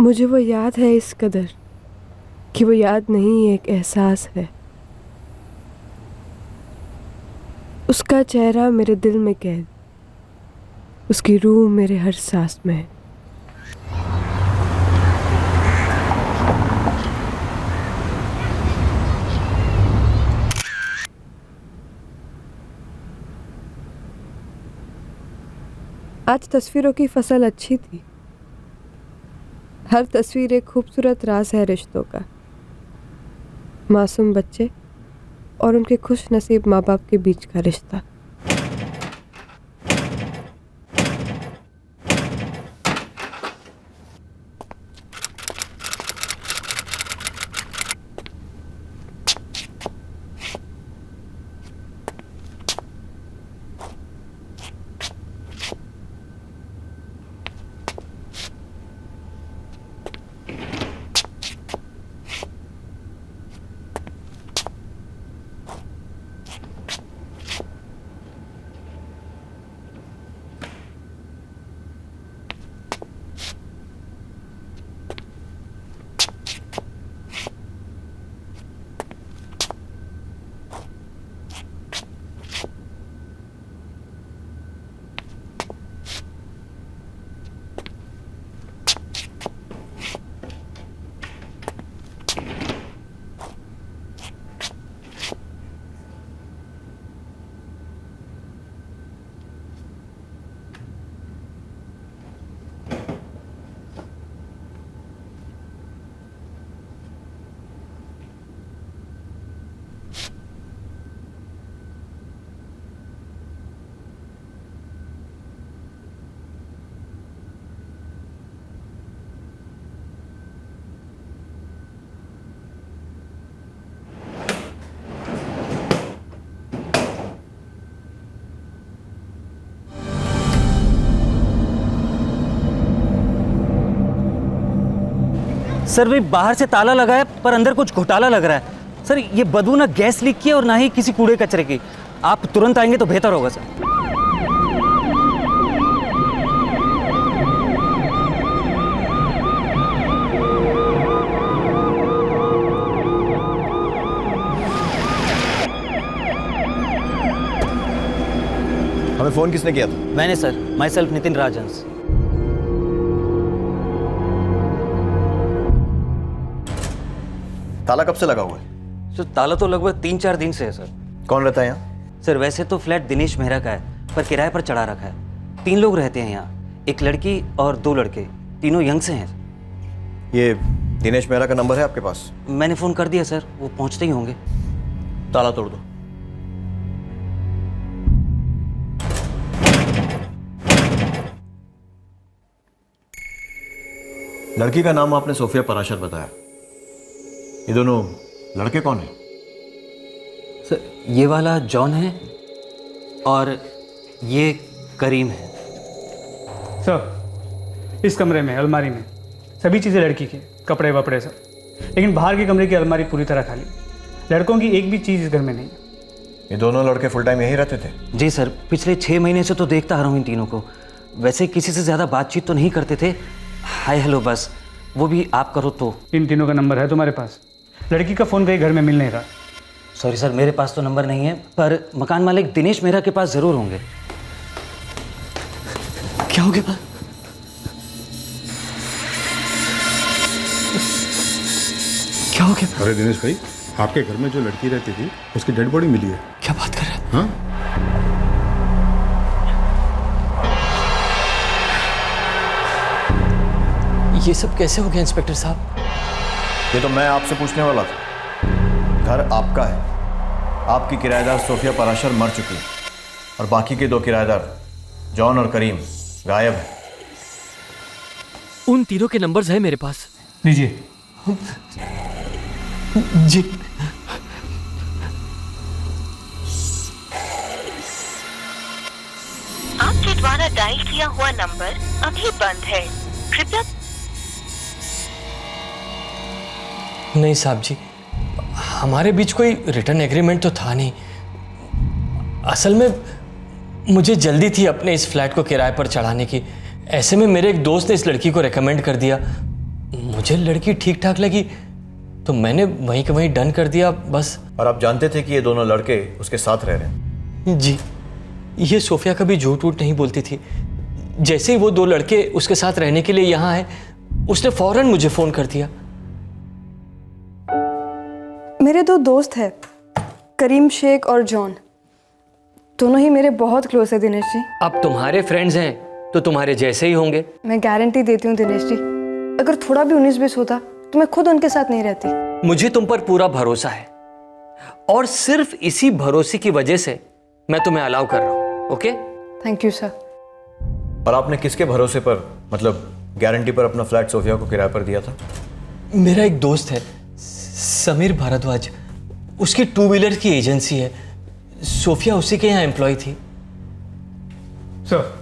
मुझे वो याद है इस कदर कि वो याद नहीं एक एहसास है। उसका चेहरा मेरे दिल में कैद, उसकी रूह मेरे हर सांस में है। आज तस्वीरों की फसल अच्छी थी। हर तस्वीर एक खूबसूरत राज है रिश्तों का। मासूम बच्चे और उनके खुश नसीब माँ बाप के बीच का रिश्ता। सर, भाई बाहर से ताला लगा है पर अंदर कुछ घोटाला लग रहा है। सर, ये बदबू ना गैस लीक की है और ना ही किसी कूड़े कचरे की। आप तुरंत आएंगे तो बेहतर होगा सर। हमें फोन किसने किया था? मैंने सर, माई सेल्फ नितिन राजहंस। ताला कब से लगा हुआ है? सर, ताला तो लगभग 3-4 दिन से है सर। कौन रहता है यहाँ? सर, वैसे तो फ्लैट दिनेश मेहरा का है पर किराए पर चढ़ा रखा है। 3 लोग रहते हैं यहाँ, एक लड़की और 2 लड़के, तीनों यंग से हैं। ये दिनेश मेहरा का नंबर है आपके पास? मैंने फ़ोन कर दिया सर, वो पहुँचते ही होंगे। ताला तोड़ दो। लड़की का नाम आपने सोफिया पराशर बताया। ये दोनों लड़के कौन हैं? सर, ये वाला जॉन है और ये करीम है। सर, इस कमरे में अलमारी में सभी चीज़ें लड़की की, कपड़े वपड़े सब, लेकिन बाहर के कमरे की अलमारी पूरी तरह खाली। लड़कों की एक भी चीज़ इस घर में नहीं है। ये दोनों लड़के फुल टाइम यहीं रहते थे? जी सर, पिछले 6 महीने से तो देखता आ रहा हूँ इन तीनों को। वैसे किसी से ज़्यादा बातचीत तो नहीं करते थे, हाय हेलो बस, वो भी आप करो तो। इन तीनों का नंबर है तुम्हारे पास? लड़की का फ़ोन कहीं घर में मिल नहीं रहा। सॉरी सर, मेरे पास तो नंबर नहीं है, पर मकान मालिक दिनेश मेहरा के पास ज़रूर होंगे। क्या हो गया? क्या हो गया? अरे दिनेश भाई, आपके घर में जो लड़की रहती थी उसकी डेड बॉडी मिली है। क्या बात कर रहे हैं? हाँ? ये सब कैसे हो गया इंस्पेक्टर साहब? ये तो मैं आपसे पूछने वाला था। घर आपका है, आपकी किराएदार सोफिया पराशर मर चुकी है और बाकी के 2 किराएदार जॉन और करीम गायब है। उन तीनों के नंबर्स हैं मेरे पास। लीजिए। जी। आपके द्वारा डायल किया हुआ नंबर अभी बंद है, कृपया। नहीं साहब जी, हमारे बीच कोई रिटर्न एग्रीमेंट तो था नहीं। असल में मुझे जल्दी थी अपने इस फ्लैट को किराए पर चढ़ाने की। ऐसे में मेरे एक दोस्त ने इस लड़की को रेकमेंड कर दिया। मुझे लड़की ठीक ठाक लगी तो मैंने वहीं के वहीं डन कर दिया बस। और आप जानते थे कि ये दोनों लड़के उसके साथ रह रहे हैं? जी, ये सोफिया कभी झूठ वूठ नहीं बोलती थी। जैसे ही वो दो लड़के उसके साथ रहने के लिए यहाँ आए, उसने फौरन मुझे फ़ोन कर दिया। मेरे दो दोस्त हैं, करीम शेख और जॉन। दोनों ही मेरे बहुत क्लोज है दिनेश जी। अब तुम्हारे फ्रेंड्स हैं तो तुम्हारे जैसे ही होंगे। मैं गारंटी देती हूँ दिनेश जी, अगर थोड़ा भी 19-20 होता तो मैं खुद उनके साथ नहीं रहती। मुझे तुम पर पूरा भरोसा है और सिर्फ इसी भरोसे की वजह से मैं तुम्हें अलाउ कर रहा हूँ। ओके? Thank you sir. और आपने किसके भरोसे पर, मतलब गारंटी पर अपना फ्लैट सोफिया को किराए पर दिया था? मेरा एक दोस्त है समीर भारद्वाज, उसकी 2 व्हीलर की एजेंसी है। सोफिया उसी के यहाँ एम्प्लॉय थी। सर,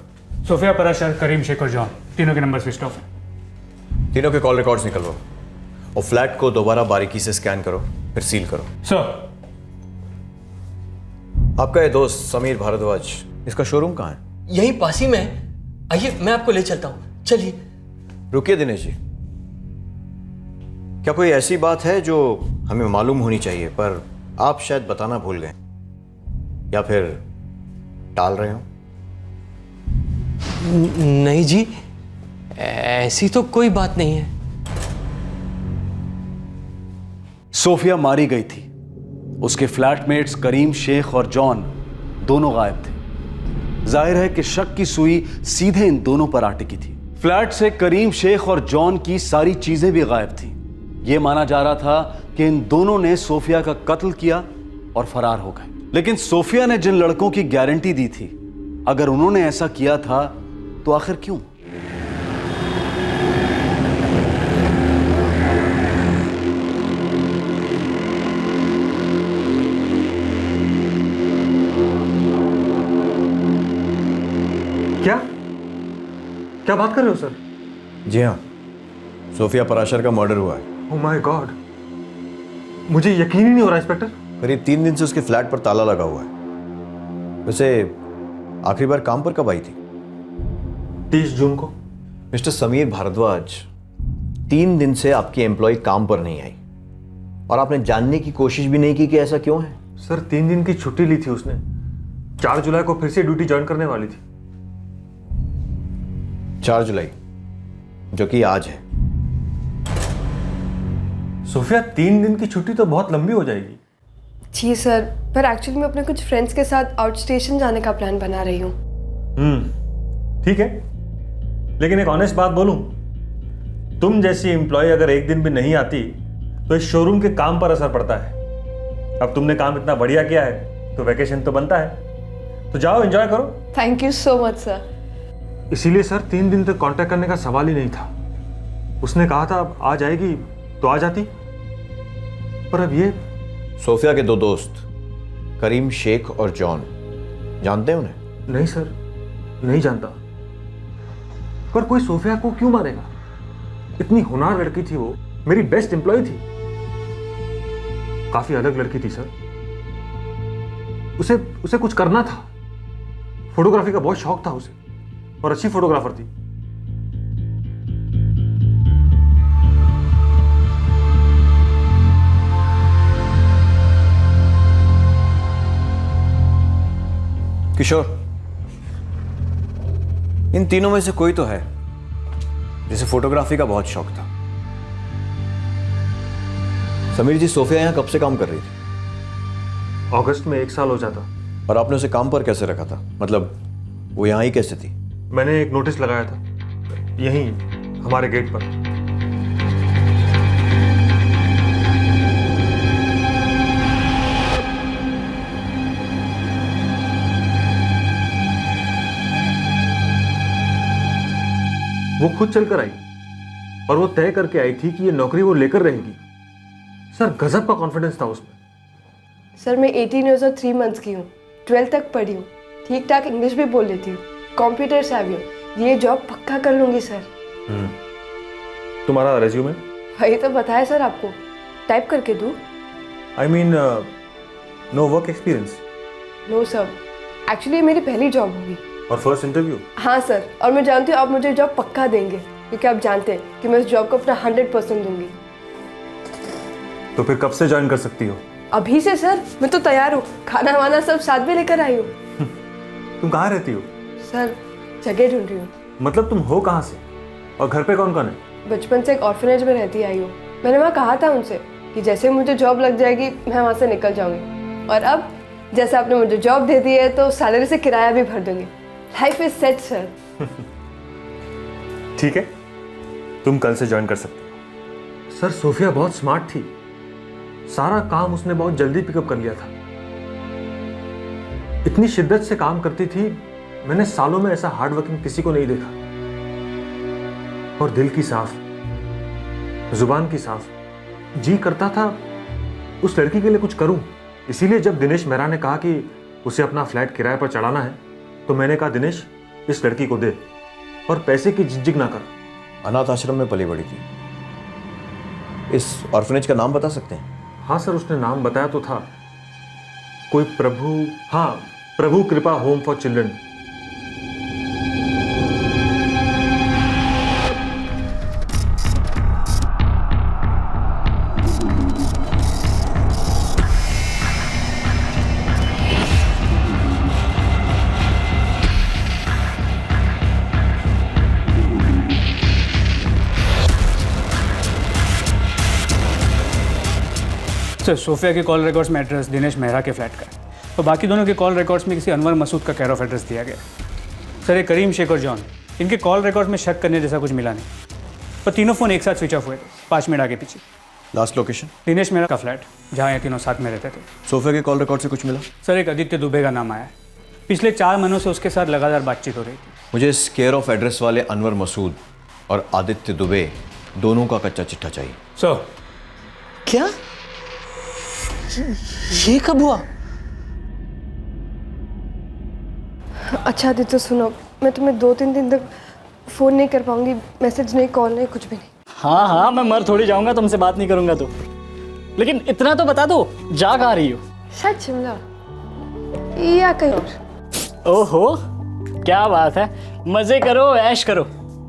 सोफिया पराशर, करीम शेख और जॉन, तीनों के नंबर स्विच ऑफ है। तीनों के कॉल रिकॉर्ड्स निकलवाओ और फ्लैट को दोबारा बारीकी से स्कैन करो, फिर सील करो। सर, आपका ये दोस्त समीर भारद्वाज, इसका शोरूम कहाँ है? यहीं पास ही में है। आइए मैं आपको ले चलता हूँ, चलिए। रुकिए दिनेश जी, क्या कोई ऐसी बात है जो हमें मालूम होनी चाहिए पर आप शायद बताना भूल गए या फिर टाल रहे हो? नहीं जी, ऐसी तो कोई बात नहीं है। सोफिया मारी गई थी। उसके फ्लैटमेट्स करीम शेख और जॉन दोनों गायब थे। जाहिर है कि शक की सुई सीधे इन दोनों पर आ टिकी थी। फ्लैट से करीम शेख और जॉन की सारी चीजें भी गायब थी। यह माना जा रहा था कि इन दोनों ने सोफिया का कत्ल किया और फरार हो गए। लेकिन सोफिया ने जिन लड़कों की गारंटी दी थी, अगर उन्होंने ऐसा किया था तो आखिर क्यों? क्या बात कर रहे हो सर? जी हाँ, सोफिया पराशर का मर्डर हुआ है। ओह माय गॉड, मुझे यकीन ही नहीं हो रहा इंस्पेक्टर। करीब 3 दिन से उसके फ्लैट पर ताला लगा हुआ है। वैसे आखिरी बार काम पर कब आई थी? 30 जून को। मिस्टर समीर भारद्वाज, 3 दिन से आपकी एम्प्लॉय काम पर नहीं आई और आपने जानने की कोशिश भी नहीं की कि ऐसा क्यों है? सर 3 दिन की छुट्टी ली थी उसने। 4 जुलाई को फिर से ड्यूटी ज्वाइन करने वाली थी। 4 जुलाई, जो कि आज है। सोफिया 3 दिन की छुट्टी तो बहुत लंबी हो जाएगी। जी सर, पर एक्चुअली मैं अपने कुछ फ्रेंड्स के साथ आउट स्टेशन जाने का प्लान बना रही हूँ। ठीक है, लेकिन एक ऑनेस्ट बात बोलूं, तुम जैसी एम्प्लॉय अगर एक दिन भी नहीं आती तो इस शोरूम के काम पर असर पड़ता है। अब तुमने काम इतना बढ़िया किया है तो वैकेशन तो बनता है, तो जाओ एंजॉय करो। Thank you so much sir. इसीलिए सर 3 दिन तक कांटेक्ट करने का सवाल ही नहीं था। उसने कहा था अब आ जाएगी तो आ जाती, पर अब ये। सोफिया के 2 दोस्त करीम शेख और जॉन, जानते हैं उन्हें? नहीं सर, नहीं जानता। पर कोई सोफिया को क्यों मारेगा? इतनी होनहार लड़की थी वो, मेरी बेस्ट एम्प्लॉय थी। काफी अलग लड़की थी सर। उसे कुछ करना था। फोटोग्राफी का बहुत शौक था उसे और अच्छी फोटोग्राफर थी। किशोर, इन तीनों में से कोई तो है जिसे फोटोग्राफी का बहुत शौक था। समीर जी, सोफिया यहां कब से काम कर रही थी? अगस्त में 1 साल हो जाता। और आपने उसे काम पर कैसे रखा था? मतलब वो यहां ही कैसे थी? मैंने एक नोटिस लगाया था यहीं हमारे गेट पर। वो खुद चलकर आई और वो तय करके आई थी कि ये नौकरी वो लेकर रहेगी। सर गजब का कॉन्फिडेंस था उसमें। सर मैं 18 ईयर्स और 3 मंथ्स की हूँ, 12th तक पढ़ी हूँ, ठीक ठाक इंग्लिश भी बोल लेती हूँ, कंप्यूटर savvy हूँ। ये जॉब पक्का कर लूँगी सर। तुम्हारा रेज्यूमे? वही तो बताया सर आपको, टाइप करके दूँ? I mean no work experience? No sir, actually ये मेरी पहली जॉब होगी। और फर्स्ट इंटरव्यू? हाँ सर, और मैं जानती हूँ आप मुझे जॉब पक्का देंगे। क्योंकि आप जानते हैं कि मैं इस जॉब को अपना 100% दूंगी। तो फिर कब से ज्वाइन कर सकती हो? अभी से सर, मैं तो तैयार हूँ, खाना वाना सब साथ में लेकर आई हूँ। तुम कहाँ रहती हो? सर जगह ढूंढ रही हूँ। मतलब तुम हो कहाँ से और घर पे कौन कौन है? बचपन से एक ऑर्फनेज में रहती आई हूँ। मैंने वहाँ कहा था उनसे कि जैसे मुझे जॉब लग जाएगी मैं वहाँ से निकल जाऊंगी, और अब जैसे आपने मुझे जॉब दे दी है तो सैलरी से किराया भी भर दूंगी। Life is set sir. ठीक है, तुम कल से ज्वाइन कर सकते हो। सर सोफिया बहुत स्मार्ट थी, सारा काम उसने बहुत जल्दी पिकअप कर लिया था। इतनी शिद्दत से काम करती थी, मैंने सालों में ऐसा हार्ड वर्किंग किसी को नहीं देखा। और दिल की साफ, जुबान की साफ, जी करता था उस लड़की के लिए कुछ करूं। इसीलिए जब दिनेश मेहरा ने कहा कि उसे अपना फ्लैट किराए पर चढ़ाना है, तो मैंने कहा दिनेश इस लड़की को दे और पैसे की झिझक ना कर। अनाथ आश्रम में पली बड़ी थी। इस ऑर्फनेज का नाम बता सकते हैं? हाँ सर, उसने नाम बताया तो था, कोई Prabhu Kripa home for children. Sir Sophia के कॉल रिकॉर्ड्स में एड्रेस दिनेश मेहरा के फ्लैट का है, तो बाकी दोनों के कॉल रिकॉर्ड्स में किसी अनवर मसूद का केयर ऑफ एड्रेस दिया गया। सर ये करीम शेख और जॉन, इनके कॉल रिकॉर्ड में शक करने जैसा कुछ मिला नहीं, पर तीनों फ़ोन एक साथ स्विच ऑफ हुए थे 5 मिनट आगे पीछे। Last location? दिनेश मेहरा का फ्लैट, जहाँ ये तीनों साथ में रहते थे। सोफिया के कॉल रिकॉर्ड से कुछ मिला? सर एक आदित्य दुबे का नाम आया है, पिछले 4 महीनों से उसके साथ लगातार बातचीत हो रही थी। मुझे इस केयर ऑफ एड्रेस वाले अनवर मसूद और आदित्य दुबे दोनों का कच्चा चिट्ठा चाहिए। सर क्या? ये कब हुआ? अच्छा आदित्य सुनो, मैं तुम्हें 2-3 दिन तक फ़ोन नहीं कर पाऊंगी, मैसेज नहीं, कॉल नहीं, कुछ भी नहीं। हाँ मैं मर थोड़ी जाऊंगा तुमसे बात नहीं करूंगा तो, लेकिन इतना तो बता दो, जा कहाँ रही हो? शायद शिमला या कहीं और। ओहो क्या बात है, मजे करो, ऐश करो।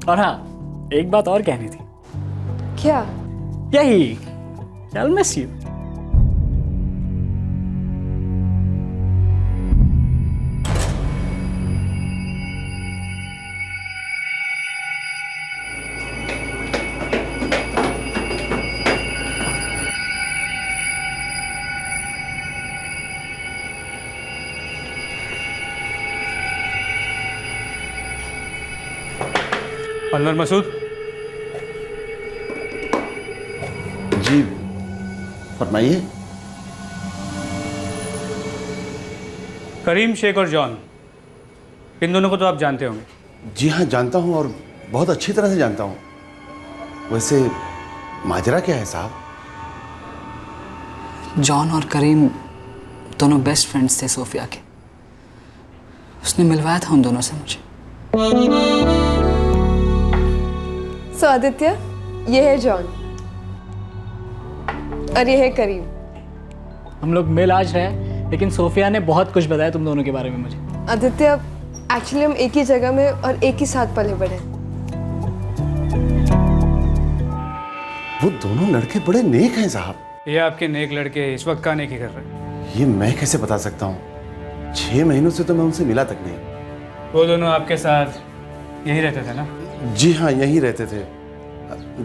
और हाँ एक बात और कहनी थी। क्या? यही I'll miss you। Anwar Masood, जी फरमाइए। करीम शेख और जॉन, इन दोनों को तो आप जानते होंगे। जी हाँ जानता हूँ, और बहुत अच्छी तरह से जानता हूँ। वैसे माजरा क्या है साहब? जॉन और करीम दोनों बेस्ट फ्रेंड्स थे सोफिया के। उसने मिलवाया था उन दोनों से मुझे। सो आदित्य, ये है जॉन और ये है करीम। हम लोग मिल आज रहे, लेकिन सोफिया ने बहुत कुछ बताया तुम दोनों के बारे में मुझे। आदित्य एक्चुअली हम एक ही जगह में और एक ही साथ पले बड़े। वो दोनों लड़के बड़े नेक हैं साहब। ये आपके नेक लड़के इस वक्त कहाँ नेकी कर रहे हैं? ये मैं कैसे बता सकता हूँ? 6 महीनों से तो मैं उनसे मिला तक नहीं। वो दोनों आपके साथ यहीं रहते थे ना? जी हाँ यहीं रहते थे।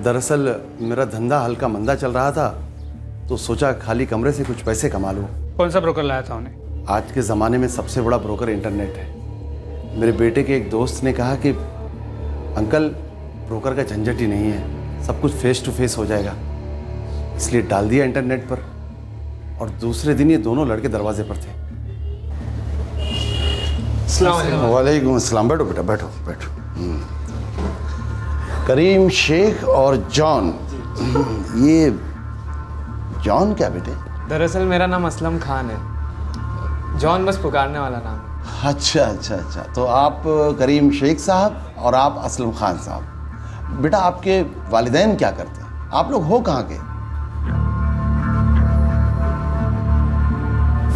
दरअसल मेरा धंधा हल्का मंदा चल रहा था, तो सोचा खाली कमरे से कुछ पैसे कमा लूँ। कौन सा ब्रोकर लाया था उन्हें? आज के ज़माने में सबसे बड़ा ब्रोकर इंटरनेट है। मेरे बेटे के एक दोस्त ने कहा कि अंकल ब्रोकर का झंझट ही नहीं है, सब कुछ फेस टू फेस हो जाएगा, इसलिए डाल दिया इंटरनेट पर। और दूसरे दिन ये दोनों लड़के दरवाजे पर थे। वालेकुम अस्सलाम। बैठो बेटा, बैठो बैठो। करीम शेख और जॉन। ये जॉन क्या बेटे? दरअसल मेरा नाम असलम खान है, जॉन बस पुकारने वाला नाम है। अच्छा अच्छा अच्छा, तो आप करीम शेख साहब और आप असलम खान साहब। बेटा आपके वालिदैन क्या करते हैं? आप लोग हो कहाँ के?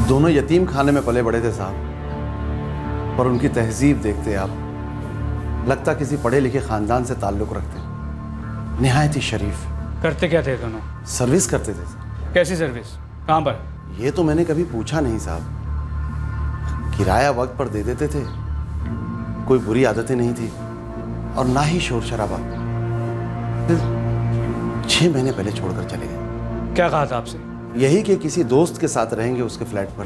दोनों यतीम खाने में पले बड़े थे साहब, पर उनकी तहजीब देखते आप लगता किसी पढ़े लिखे खानदान से ताल्लुक़ रखते। निहायत ही शरीफ। करते क्या थे दोनों? सर्विस करते थे सर। कैसी सर्विस? कहाँ पर? ये तो मैंने कभी पूछा नहीं साहब। किराया वक्त पर दे देते थे, कोई बुरी आदतें नहीं थी और ना ही शोर शराबा। फिर 6 महीने पहले छोड़कर चले गए। क्या कहा था आपसे? यही कि किसी दोस्त के साथ रहेंगे उसके फ्लैट पर।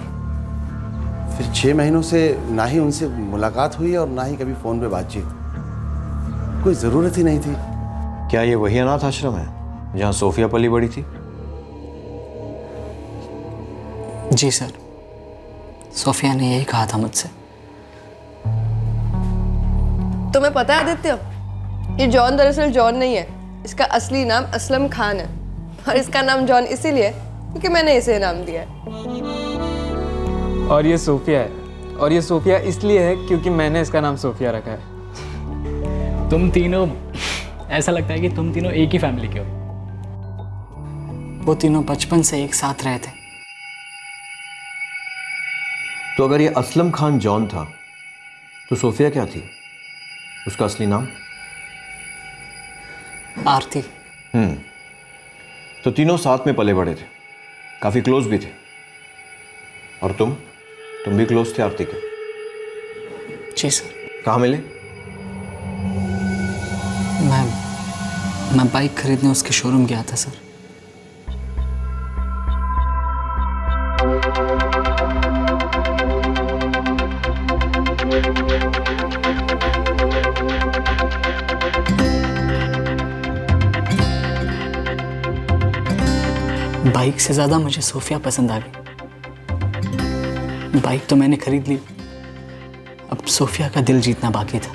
फिर 6 महीनों से ना ही उनसे मुलाकात हुई और ना ही कभी फोन पे बातचीत। कोई जरूरत ही नहीं थी। क्या ये वही अनाथ आश्रम है जहाँ सोफिया पली बड़ी थी? जी सर, सोफिया ने यही कहा था मुझसे। तुम्हें पता है आदित्य, ये जॉन दरअसल जॉन नहीं है, इसका असली नाम असलम खान है। और इसका नाम जॉन इसीलिए क्योंकि मैंने इसे नाम दिया है। और ये सोफिया है, और ये सोफिया इसलिए है क्योंकि मैंने इसका नाम सोफिया रखा है। तुम तीनों, ऐसा लगता है कि तुम तीनों एक ही फैमिली के हो। वो तीनों बचपन से एक साथ रहे थे। तो अगर ये असलम खान जॉन था तो सोफिया क्या थी? उसका असली नाम? आरती। तो तीनों साथ में पले बड़े थे, काफी क्लोज भी थे। और तुम भी क्लोज थे आरती के? जी सर। कहाँ मिले? मैं बाइक खरीदने उसके शोरूम गया था सर। बाइक से ज्यादा मुझे सोफिया पसंद आ गई। बाइक तो मैंने खरीद ली, अब सोफिया का दिल जीतना बाकी था।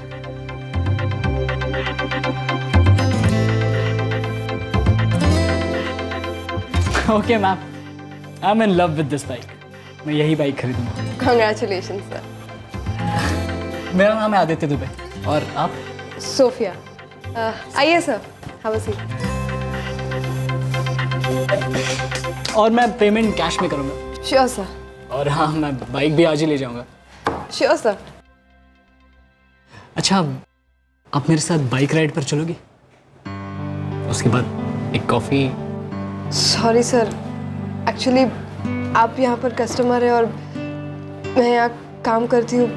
Okay ma'am, I am in love with this bike. मैं यही बाइक खरीदूंगा। Congratulations sir. मेरा नाम है आदित्य दुबे। और आप? सोफिया। आइए सर, हैव अ सीट। और मैं पेमेंट कैश में करूंगा। Sure sir. और हाँ, मैं बाइक भी आज ही ले जाऊंगा। Sure sir. अच्छा, आप मेरे साथ बाइक राइड पर चलोगी? उसके बाद एक कॉफ़ी। सॉरी सर, एक्चुअली आप यहाँ पर कस्टमर है और मैं यहाँ काम करती हूँ।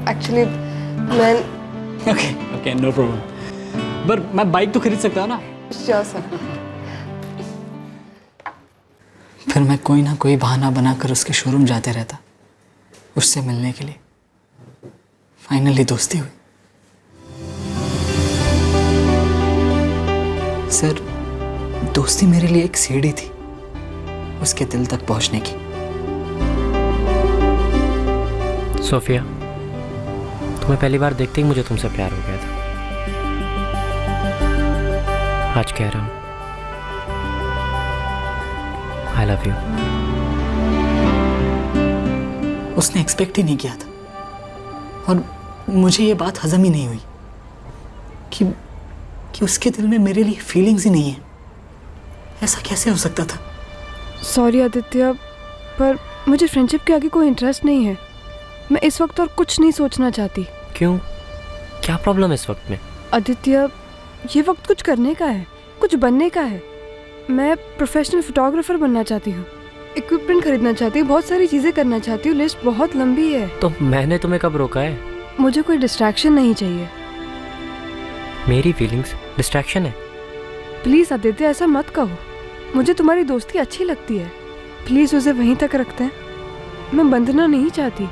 एक्चुअली मैं ओके, नो प्रॉब्लम। पर मैं बाइक तो खरीद सकता हूँ ना? Sure sir. फिर मैं कोई ना कोई बहाना बनाकर उसके शोरूम जाते रहता, उससे मिलने के लिए। फाइनली दोस्ती हुई। सर, दोस्ती मेरे लिए एक सीढ़ी थी उसके दिल तक पहुंचने की। सोफिया, तुम्हें पहली बार देखते ही मुझे तुमसे प्यार हो गया था। आज कह रहा हूं, आई लव यू। उसने एक्सपेक्ट ही नहीं किया था और मुझे ये बात हजम ही नहीं हुई कि उसके दिल में मेरे लिए फीलिंग्स ही नहीं है। ऐसा कैसे हो सकता था? सॉरी आदित्य, पर मुझे फ्रेंडशिप के आगे कोई इंटरेस्ट नहीं है। मैं इस वक्त और कुछ नहीं सोचना चाहती। क्यों? क्या प्रॉब्लम है इस वक्त में? आदित्य, ये वक्त कुछ करने का है, कुछ बनने का है। मैं प्रोफेशनल फोटोग्राफर बनना चाहती हूँ, इक्विपमेंट खरीदना चाहती हूँ, बहुत सारी चीज़ें करना चाहती हूँ। लिस्ट बहुत लंबी है। तो मैंने तुम्हें कब रोका है? मुझे कोई डिस्ट्रैक्शन नहीं चाहिए। मेरी फीलिंग्स डिस्ट्रैक्शन है? प्लीज़ आदित्य, ऐसा मत कहो। मुझे तुम्हारी दोस्ती अच्छी लगती है। प्लीज़ उसे वहीं तक रखते हैं। मैं बंधना नहीं चाहती।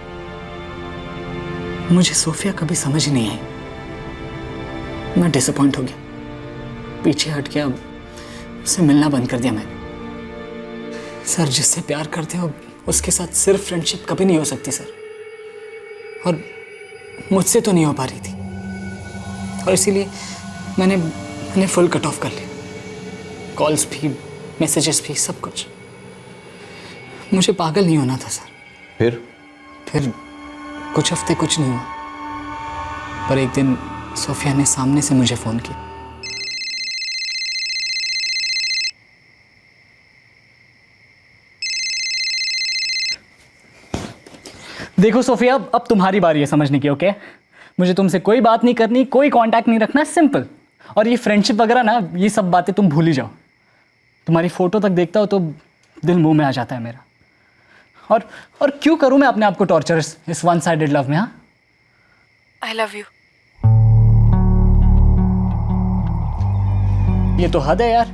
मुझे सोफिया कभी समझ ही नहीं आई। मैं डिसअपॉइंट हो गया, पीछे हट गया, उससे मिलना बंद कर दिया मैंने। सर, जिससे प्यार करते हो उसके साथ सिर्फ फ्रेंडशिप कभी नहीं हो सकती सर, और मुझसे तो नहीं हो पा रही थी। और इसीलिए मैंने फुल कट ऑफ कर लिया। कॉल्स भी, मैसेजेस भी, सब कुछ। मुझे पागल नहीं होना था सर। फिर कुछ हफ्ते कुछ नहीं हुआ, पर एक दिन सोफिया ने सामने से मुझे फ़ोन किया। देखो सोफिया, अब तुम्हारी बारी है समझने की। ओके, मुझे तुमसे कोई बात नहीं करनी, कोई कांटेक्ट नहीं रखना, सिंपल। और ये फ्रेंडशिप वगैरह ना, ये सब बातें तुम भूल ही जाओ। तुम्हारी फ़ोटो तक देखता हो तो दिल मुंह में आ जाता है मेरा। और क्यों करूँ मैं अपने आप को टॉर्चर इस वन साइडेड लव में? हाँ, आई लव यू। ये तो हद है यार।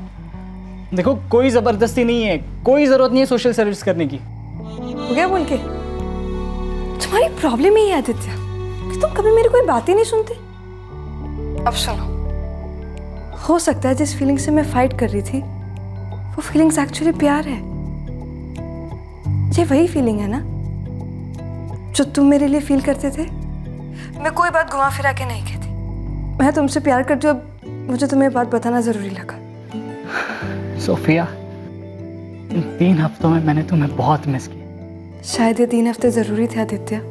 देखो, कोई ज़बरदस्ती नहीं है, कोई ज़रूरत नहीं है सोशल सर्विस करने की। हो गया बोल के? तुम्हारी प्रॉब्लम ही है आदित्य कि तुम कभी मेरी कोई बात ही नहीं सुनते। अब सुनो, हो सकता है जिस फीलिंग से मैं फाइट कर रही थी वो फीलिंग्स एक्चुअली प्यार है। ये वही फीलिंग है ना जो तुम मेरे लिए फील करते थे। मैं कोई बात घुमा फिरा के नहीं कहती, मैं तुमसे प्यार करती हूँ। अब मुझे तुम्हें बात बताना जरूरी लगा। सोफिया, इन 3 हफ्तों में मैंने तुम्हें बहुत मिस किया। शायद ये 3 हफ्ते जरूरी थे आदित्य,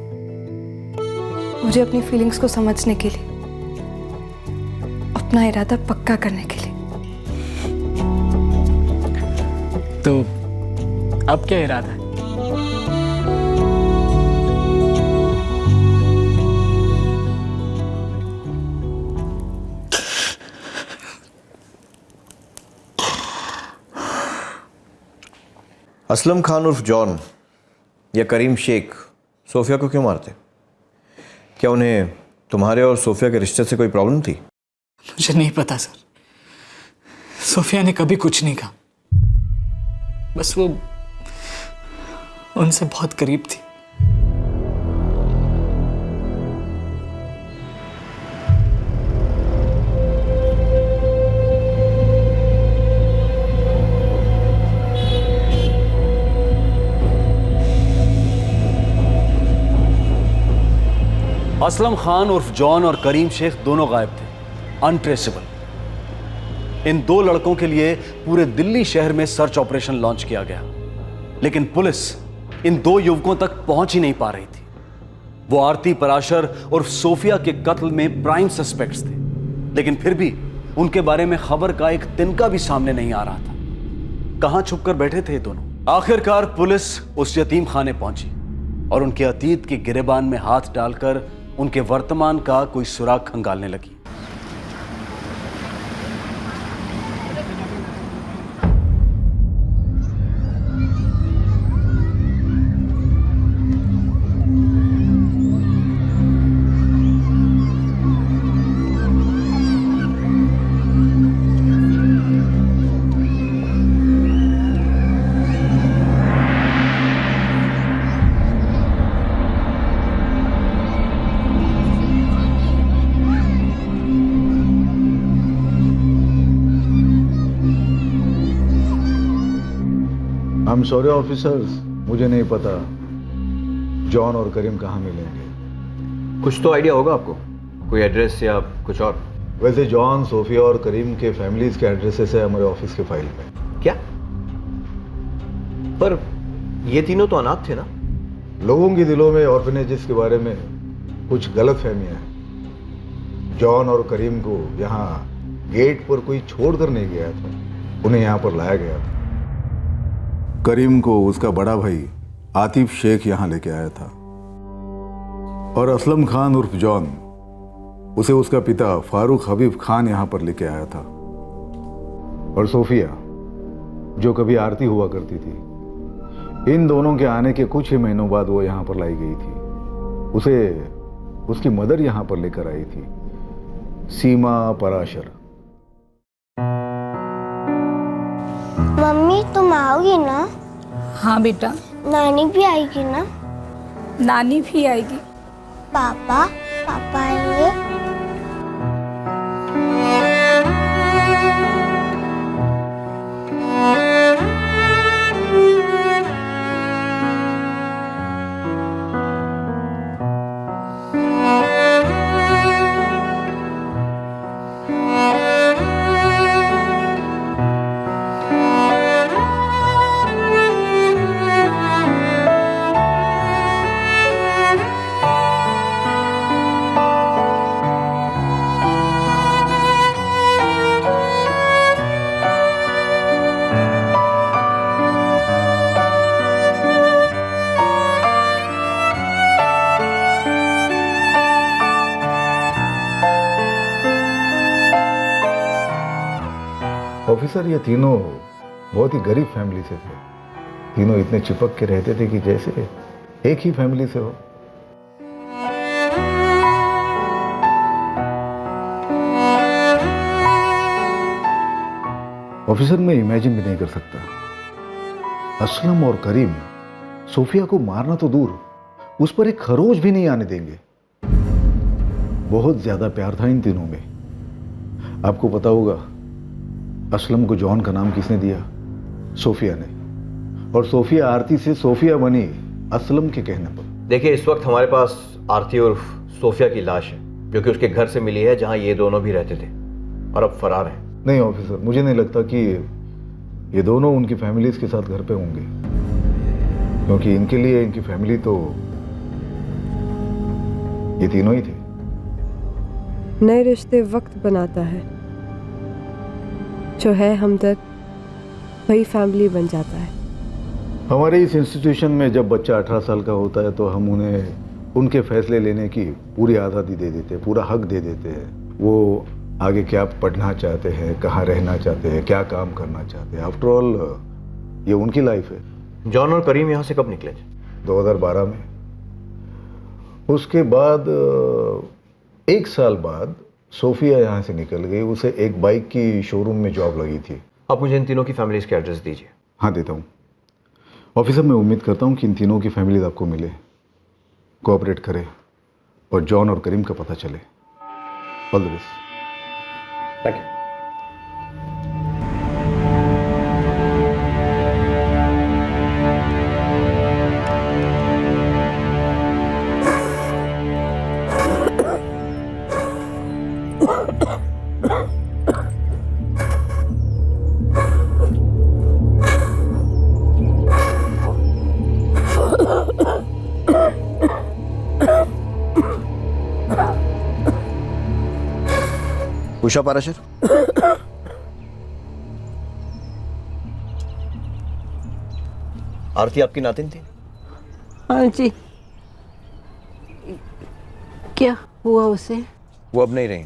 मुझे अपनी फीलिंग्स को समझने के लिए, अपना इरादा पक्का करने के लिए। तो अब क्या इरादा है? असलम खान उर्फ जॉन या करीम शेख सोफिया को क्यों मारते? क्या उन्हें तुम्हारे और सोफिया के रिश्ते से कोई प्रॉब्लम थी? मुझे नहीं पता सर। सोफिया ने कभी कुछ नहीं कहा, बस वो उनसे बहुत करीब थी। असलम खान उर्फ जॉन और करीम शेख दोनों गायब थे, अनट्रेसेबल। इन 2 लड़कों के लिए पूरे दिल्ली शहर में सर्च ऑपरेशन लॉन्च किया गया, लेकिन पुलिस इन 2 युवकों तक पहुंच ही नहीं पा रही थी। वो आरती पराशर उर्फ सोफिया के कत्ल में प्राइम सस्पेक्ट्स थे, लेकिन फिर भी उनके बारे में खबर का एक तिनका भी सामने नहीं आ रहा था। कहां छुपकर बैठे थे ये दोनों? आखिरकार पुलिस उस यतीम खाने पहुंची और उनके अतीत के गिरेबान में हाथ डालकर उनके वर्तमान का कोई सुराग खंगालने लगी। I'm sorry ऑफिसर्स, मुझे नहीं पता जॉन और करीम कहाँ मिलेंगे। कुछ तो आइडिया होगा आपको, कोई एड्रेस या कुछ और? वैसे जॉन, सोफिया और करीम के फैमिलीज के एड्रेसेस है हमारे ऑफिस के फाइल में। क्या? पर ये तीनों तो अनाथ थे ना? लोगों के दिलों में ऑर्फनेजेस के बारे में कुछ गलत फहमियाँ हैं। जॉन और करीम को यहाँ गेट पर कोई छोड़ कर नहीं गया था, उन्हें यहाँ पर लाया गया था। करीम को उसका बड़ा भाई आतिफ शेख यहाँ लेके आया था और असलम खान उर्फ जॉन उसे उसका पिता फारूक हबीब खान यहाँ पर लेके आया था। और सोफिया जो कभी आरती हुआ करती थी, इन दोनों के आने के कुछ ही महीनों बाद वो यहाँ पर लाई गई थी। उसे उसकी मदर यहाँ पर लेकर आई थी, सीमा पराशर। मम्मी तुम आओगी ना? हाँ बेटा। नानी भी आएगी ना? नानी भी आएगी। पापा पापा आएंगे? ऑफिसर, ये तीनों बहुत ही गरीब फैमिली से थे। तीनों इतने चिपक के रहते थे कि जैसे एक ही फैमिली से हो। ऑफिसर, मैं इमेजिन भी नहीं कर सकता, असलम और करीम सोफिया को मारना तो दूर, उस पर एक खरोच भी नहीं आने देंगे। बहुत ज्यादा प्यार था इन तीनों में। आपको पता होगा असलम को जॉन का नाम किसने दिया? सोफिया ने। और सोफिया आरती से सोफिया बनी असलम के कहने पर। देखिए, इस वक्त हमारे पास आरती और सोफिया की लाश है, जो कि उसके घर से मिली है, जहां ये दोनों भी रहते थे, और अब फरार हैं। नहीं ऑफिसर, मुझे नहीं लगता कि ये दोनों उनकी फैमिलीज के साथ घर पे होंगे, क्योंकि इनके लिए इनकी फैमिली तो ये तीनों ही थे। नए रिश्ते वक्त बनाता है, जो है हमदर्द वही फैमिली बन जाता है। हमारे इस इंस्टीट्यूशन में जब बच्चा 18 साल का होता है तो हम उन्हें उनके फैसले लेने की पूरी आज़ादी दे देते हैं, पूरा हक दे देते हैं। वो आगे क्या पढ़ना चाहते हैं, कहाँ रहना चाहते हैं, क्या काम करना चाहते हैं। आफ्टर ऑल ये उनकी लाइफ है। जॉन और करीम यहाँ से कब निकले थे? 2012 में। उसके बाद 1 साल बाद सोफिया यहाँ से निकल गई। उसे एक बाइक की शोरूम में जॉब लगी थी। आप मुझे इन तीनों की फैमिलीज के एड्रेस दीजिए। हाँ, देता हूँ। ऑफिसर, मैं उम्मीद करता हूँ कि इन तीनों की फैमिलीज आपको मिले, कोऑपरेट करें और जॉन और करीम का पता चले। All the best. Thank you. Usha Parashar, Aarti आपकी नातिन थी? हाँ जी। क्या हुआ उसे? वो अब नहीं रही,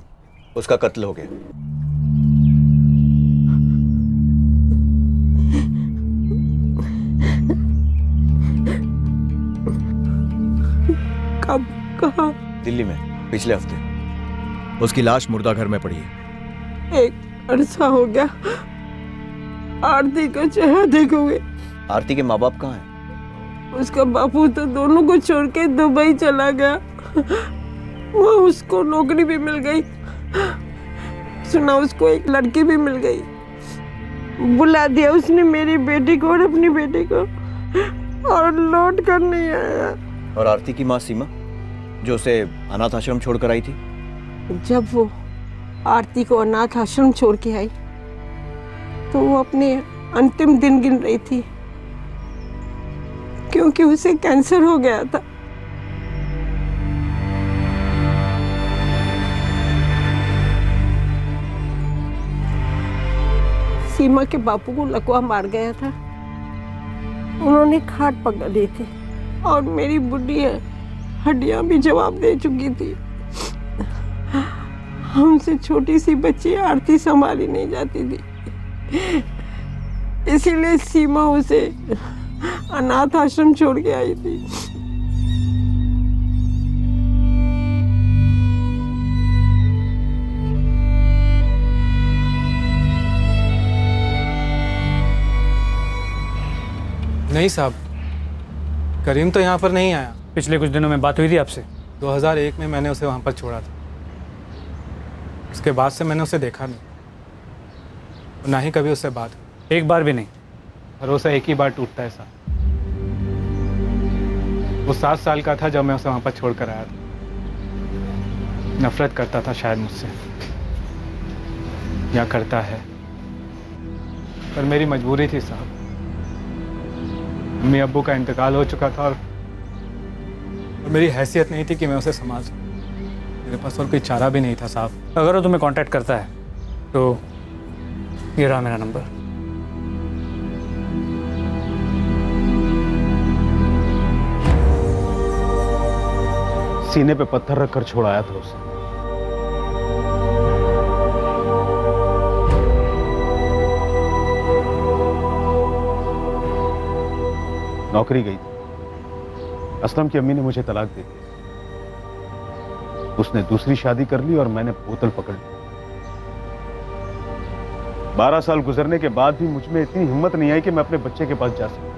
उसका कत्ल हो गया। कब, कहाँ? दिल्ली में, पिछले हफ्ते। उसकी लाश मुर्दा घर में पड़ी है। एक अरसा हो गया आरती का चेहरा देखे हुए। आरती के माँ बाप कहाँ हैं? उसका बापू तो दोनों को छोड़ के दुबई चला गया। वहाँ उसको नौकरी भी मिल गई। सुना उसको एक लड़की भी मिल गई। बुला दिया उसने मेरी बेटी को और अपनी बेटी को, और लौट कर नहीं आया। और आरती की माँ सीमा, जो उसे अनाथ आश्रम छोड़कर आई थी? जब वो आरती को अनाथ आश्रम छोड़ के आई तो वो अपने अंतिम दिन गिन रही थी, क्योंकि उसे कैंसर हो गया था। सीमा के बापू को लकवा मार गया था। उन्होंने खाट पकड़ ली थी और मेरी बुढ़ी हड्डियां भी जवाब दे चुकी थी। हमसे छोटी सी बच्ची आरती संभाली नहीं जाती थी, इसीलिए सीमा उसे अनाथ आश्रम छोड़ के आई थी। नहीं साहब, करीम तो यहाँ पर नहीं आया। पिछले कुछ दिनों में बात हुई थी आपसे? 2001 में मैंने उसे वहाँ पर छोड़ा था। उसके बाद से मैंने उसे देखा नहीं, ना ही कभी उससे बात। एक बार भी नहीं? भरोसा एक ही बार टूटता है साहब। वो 7 साल का था जब मैं उसे वहाँ पर छोड़ कर आया था। नफरत करता था शायद मुझसे, या करता है, पर मेरी मजबूरी थी साहब। मम्मी अब्बू का इंतकाल हो चुका था और मेरी हैसियत नहीं थी कि मैं उसे संभाल सकूं। मेरे पास और कोई चारा भी नहीं था साहब। अगर वो तुम्हें कांटेक्ट करता है तो ये रहा मेरा नंबर। सीने पे पत्थर रखकर छोड़ाया था उसे। नौकरी गई थी। असलम की अम्मी ने मुझे तलाक दे दी। उसने दूसरी शादी कर ली और मैंने बोतल पकड़ ली। 12 साल गुजरने के बाद भी मुझ में इतनी हिम्मत नहीं आई कि मैं अपने बच्चे के पास जा सकूं।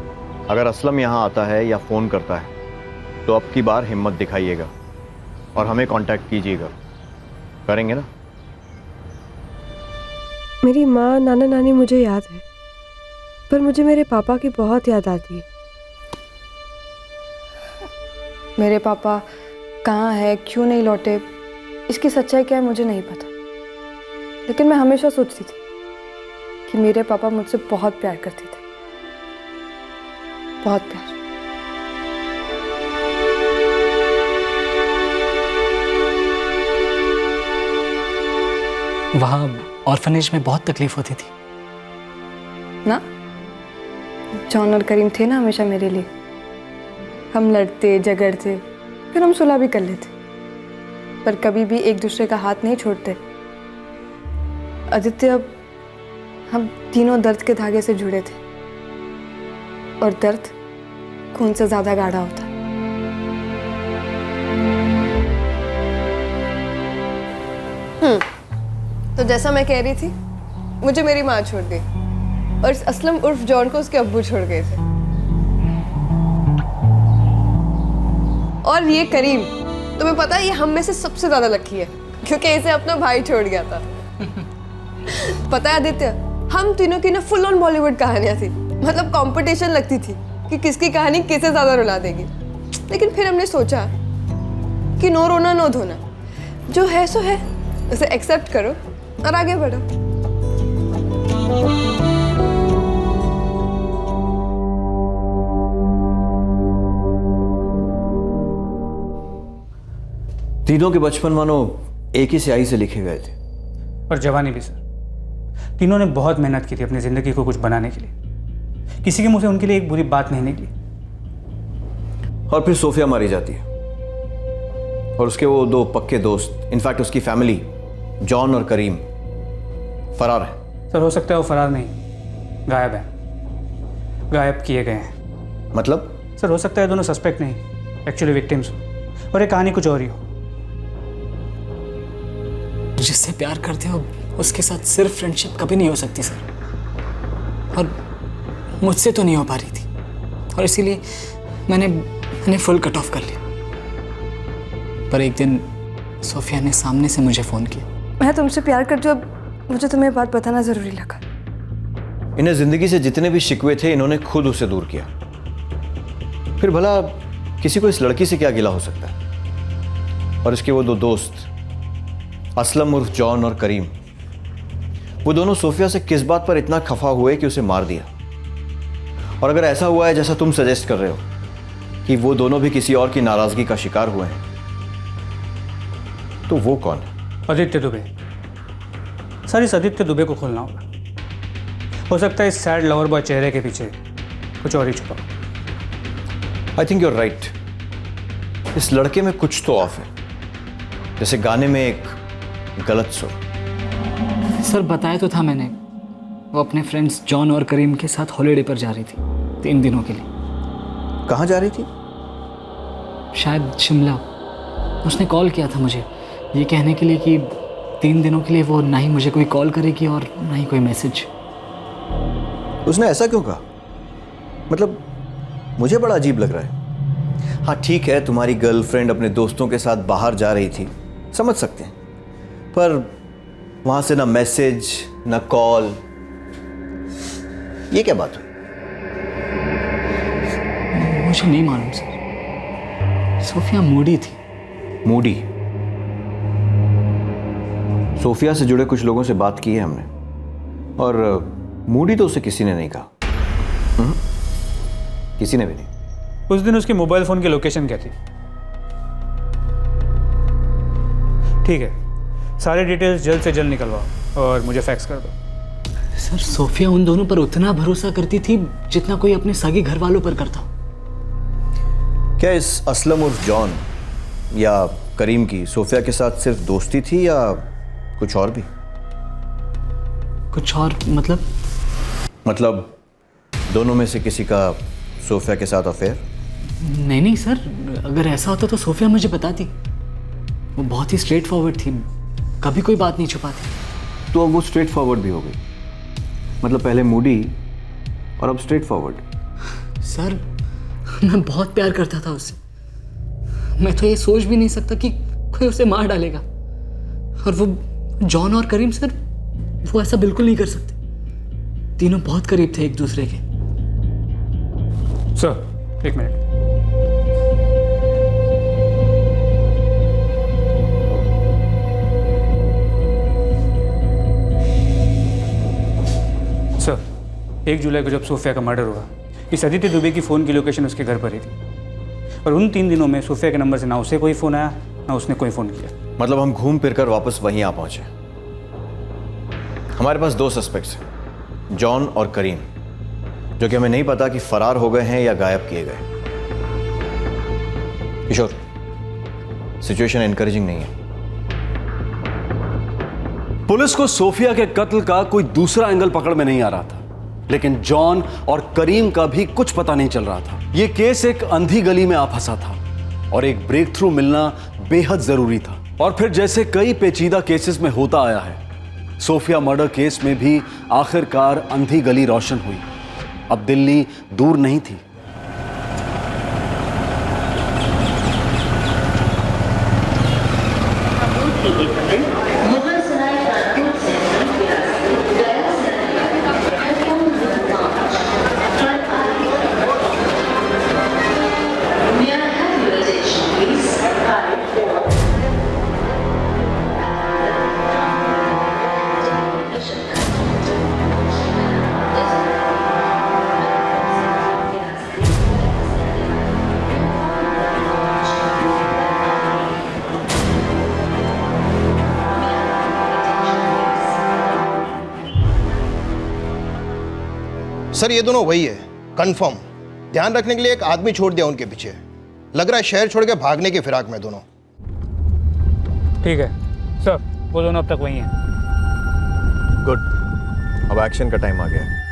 अगर असलम यहाँ आता है या फ़ोन करता है तो अब की बार हिम्मत दिखाइएगा और हमें कांटेक्ट कीजिएगा। करेंगे ना? मेरी माँ नाना नानी मुझे याद है, पर मुझे मेरे पापा की बहुत याद आती है। मेरे पापा कहाँ है, क्यों नहीं लौटे, इसकी सच्चाई क्या है मुझे नहीं पता, लेकिन मैं हमेशा सोचती थी कि मेरे पापा मुझसे बहुत प्यार करते थे, बहुत प्यार। वहाँ ऑर्फनेज में बहुत तकलीफ होती थी ना? जॉन और करीम थे ना हमेशा मेरे लिए। हम लड़ते झगड़ते, फिर हम सुलह भी कर लेते, पर कभी भी एक दूसरे का हाथ नहीं छोड़ते। आदित्य, अब हम तीनों दर्द के धागे से जुड़े थे, और दर्द खून से ज्यादा गाढ़ा होता। तो जैसा मैं कह रही थी, मुझे मेरी माँ छोड़ दी और इस असलम उर्फ जॉन को उसके अब्बू छोड़ गए थे। और ये करीम, तुम्हें पता है ये हम में से सबसे ज्यादा लकी है, क्योंकि इसे अपना भाई छोड़ गया था। पता है आदित्य, हम तीनों की ना फुल ऑन बॉलीवुड कहानियां थी। मतलब कंपटीशन लगती थी कि किसकी कहानी किसे ज्यादा रुला देगी। लेकिन फिर हमने सोचा कि नो रोना नो धोना, जो है सो है, उसे एक्सेप्ट करो और आगे बढ़ो। तीनों के बचपन मानो एक ही स्याही से लिखे गए थे। और जवानी भी सर। तीनों ने बहुत मेहनत की थी अपनी ज़िंदगी को कुछ बनाने के लिए। किसी के मुंह से उनके लिए एक बुरी बात नहीं निकली। और फिर सोफिया मारी जाती है और उसके वो दो पक्के दोस्त, इनफैक्ट उसकी फैमिली, जॉन और करीम, फरार है। सर हो सकता है वो फरार नहीं, गायब है, गायब किए गए हैं। मतलब? सर हो सकता है दोनों सस्पेक्ट नहीं, एक्चुअली विक्टिम्स हो, और ये कहानी कुछ और ही हो। जिससे प्यार करते हो उसके साथ सिर्फ फ्रेंडशिप कभी नहीं हो सकती सर, और मुझसे तो नहीं हो पा रही थी, और इसीलिए मैंने फुल कट ऑफ कर लिया। पर एक दिन सोफिया ने सामने से मुझे फ़ोन किया। मैं तुमसे प्यार करती हूँ, अब मुझे तुम्हें बात बताना ज़रूरी लगा। इन्हें जिंदगी से जितने भी शिकवे थे इन्होंने खुद उसे दूर किया। फिर भला किसी को इस लड़की से क्या गिला हो सकता है? और इसके वो दो दोस्त, असलम उर्फ जॉन और करीम, वो दोनों सोफिया से किस बात पर इतना खफा हुए कि उसे मार दिया? और अगर ऐसा हुआ है जैसा तुम सजेस्ट कर रहे हो कि वो दोनों भी किसी और की नाराजगी का शिकार हुए हैं, तो वो कौन है? आदित्य दुबे। सर इस आदित्य दुबे को खोलना होगा। हो सकता है इस सैड लवर बॉय चेहरे के पीछे कुछ और ही छुपा। I think you are right. इस लड़के में कुछ तो ऑफ है, जैसे गाने में एक गलत सुर। सर बताया तो था मैंने, वो अपने फ्रेंड्स जॉन और करीम के साथ हॉलीडे पर जा रही थी 3 दिनों के लिए। कहाँ जा रही थी? शायद शिमला। उसने कॉल किया था मुझे ये कहने के लिए कि 3 दिनों के लिए वो ना ही मुझे कोई कॉल करेगी और ना ही कोई मैसेज। उसने ऐसा क्यों कहा? मतलब मुझे बड़ा अजीब लग रहा है। हाँ ठीक है, तुम्हारी गर्लफ्रेंड अपने दोस्तों के साथ बाहर जा रही थी, समझ सकते हैं, पर वहाँ से ना मैसेज ना कॉल, ये क्या बात हुई? मुझे नहीं मालूम सर। सोफिया मूडी थी। मूडी? सोफिया से जुड़े कुछ लोगों से बात की है हमने, और मूडी तो उसे किसी ने नहीं कहा। किसी ने भी नहीं। उस दिन उसके मोबाइल फोन की लोकेशन क्या थी? ठीक है, सारे डिटेल्स जल्द से जल्द निकलवाओ और मुझे फैक्स कर दो। सर सोफिया उन दोनों पर उतना भरोसा करती थी जितना कोई अपने सगे घर वालों पर करता। क्या इस असलम उर्फ जॉन या करीम की सोफिया के साथ सिर्फ दोस्ती थी या कुछ और भी? कुछ और मतलब? मतलब दोनों में से किसी का सोफिया के साथ अफेयर? नहीं नहीं सर, अगर ऐसा होता तो सोफिया मुझे बताती। वो बहुत ही स्ट्रेट फॉरवर्ड थी, कभी कोई बात नहीं छुपाती। तो अब वो स्ट्रेट फॉरवर्ड भी हो गई, मतलब पहले मूडी और अब स्ट्रेट फॉरवर्ड। सर मैं बहुत प्यार करता था उससे, मैं तो ये सोच भी नहीं सकता कि कोई उसे मार डालेगा। और वो जॉन और करीम सर, वो ऐसा बिल्कुल नहीं कर सकते। तीनों बहुत करीब थे एक दूसरे के। सर एक मिनट। सर 1 जुलाई को जब सोफिया का मर्डर हुआ, इस अदिति दुबे की फ़ोन की लोकेशन उसके घर पर ही थी। और उन 3 दिनों में सोफिया के नंबर से ना उसे कोई फ़ोन आया, ना उसने कोई फ़ोन किया। मतलब हम घूम फिर कर वापस वहीं आ पहुंचे। हमारे पास 2 सस्पेक्ट्स हैं, जॉन और करीम, जो कि हमें नहीं पता कि फरार हो गए हैं या गायब किए गए। किशोर, सिचुएशन एनकरेजिंग नहीं है। पुलिस को सोफिया के कत्ल का कोई दूसरा एंगल पकड़ में नहीं आ रहा था, लेकिन जॉन और करीम का भी कुछ पता नहीं चल रहा था। यह केस एक अंधी गली में आ फंसा था और एक ब्रेक थ्रू मिलना बेहद जरूरी था। और फिर जैसे कई पेचीदा केसेस में होता आया है, सोफिया मर्डर केस में भी आखिरकार अंधी गली रोशन हुई। अब दिल्ली दूर नहीं थी। सर ये दोनों वही है, कंफर्म। ध्यान रखने के लिए एक आदमी छोड़ दिया उनके पीछे। लग रहा है शहर छोड़ के भागने की फिराक में दोनों। ठीक है सर, वो दोनों अब तक वही हैं। गुड, अब एक्शन का टाइम आ गया है।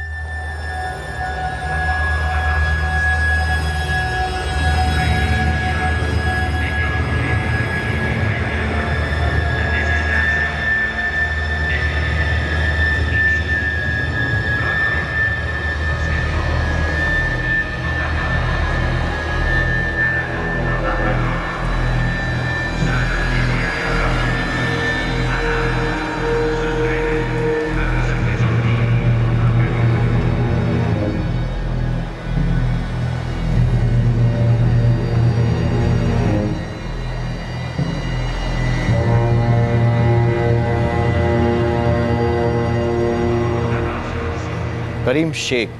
करीम शेख,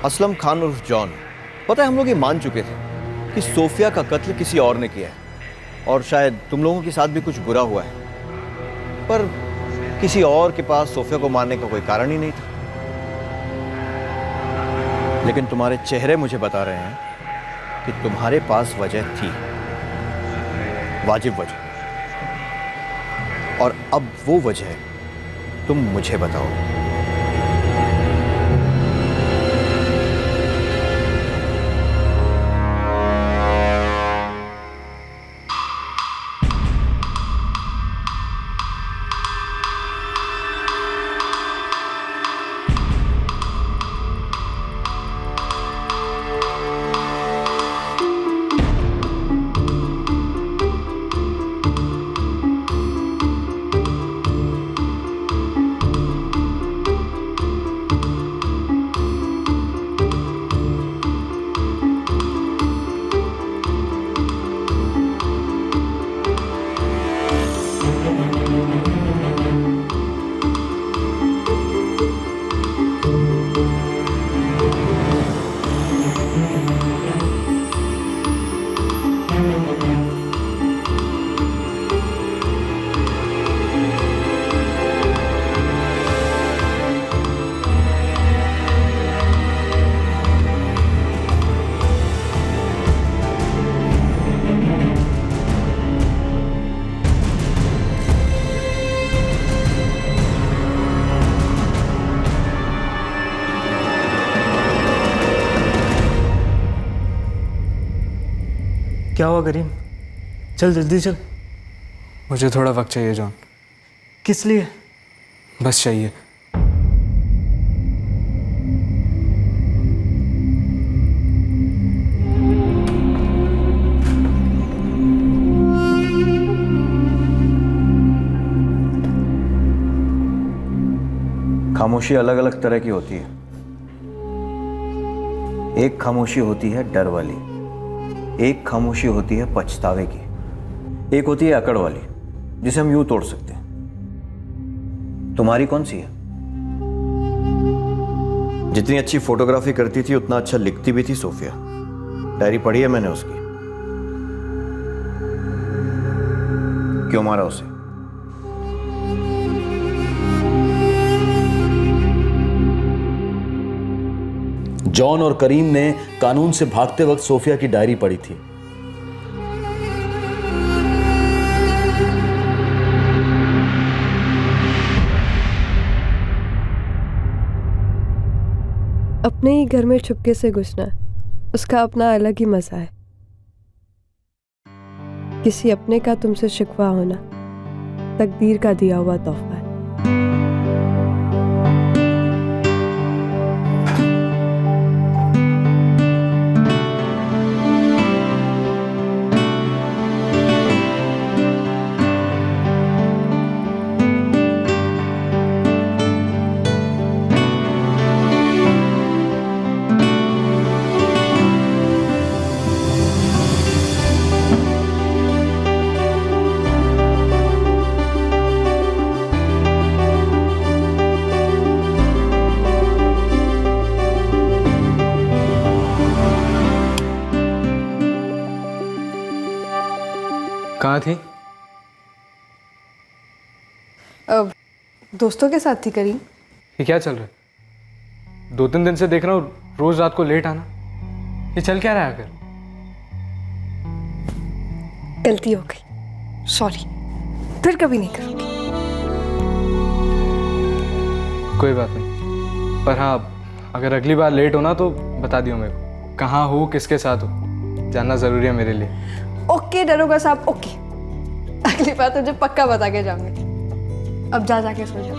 असलम खान उर्फ जॉन। पता है हम लोग ये मान चुके थे कि सोफिया का कत्ल किसी और ने किया है और शायद तुम लोगों के साथ भी कुछ बुरा हुआ है, पर किसी और के पास सोफिया को मारने का कोई कारण ही नहीं था। लेकिन तुम्हारे चेहरे मुझे बता रहे हैं कि तुम्हारे पास वजह थी, वाजिब वजह। और अब वो वजह तुम मुझे बताओ। क्या हुआ करीम? चल जल्दी चल। मुझे थोड़ा वक्त चाहिए जॉन। किस लिए? बस चाहिए। खामोशी अलग अलग तरह की होती है। एक खामोशी होती है डर वाली, एक खामोशी होती है पछतावे की, एक होती है अकड़ वाली जिसे हम यूं तोड़ सकते हैं। तुम्हारी कौन सी है? जितनी अच्छी फोटोग्राफी करती थी उतना अच्छा लिखती भी थी सोफिया। डायरी पढ़ी है मैंने उसकी। क्यों मारा उसे? जॉन और करीम ने कानून से भागते वक्त सोफिया की डायरी पढ़ी थी। अपने ही घर में छुपके से घुसना, उसका अपना अलग ही मजा है। किसी अपने का तुमसे शिकवा होना तकदीर का दिया हुआ तोहफा है। कहाँ थी? दोस्तों के साथ थी करीम। ये क्या चल रहा है? 2-3 दिन से देख रहा हूँ रोज रात को लेट आना। ये चल क्या रहा है आखिर? गलती हो गई, सॉरी, फिर कभी नहीं करूँगी। कोई बात नहीं, पर हाँ अगर अगली बार लेट होना तो बता दियो मेरे को। कहाँ हो, किसके साथ हो, जानना ज़रूरी है मेरे लिए। ओके दरोगा साहब, ओके। अगली बार तुझे पक्का बता के जाऊंगी। अब जाके सो जा।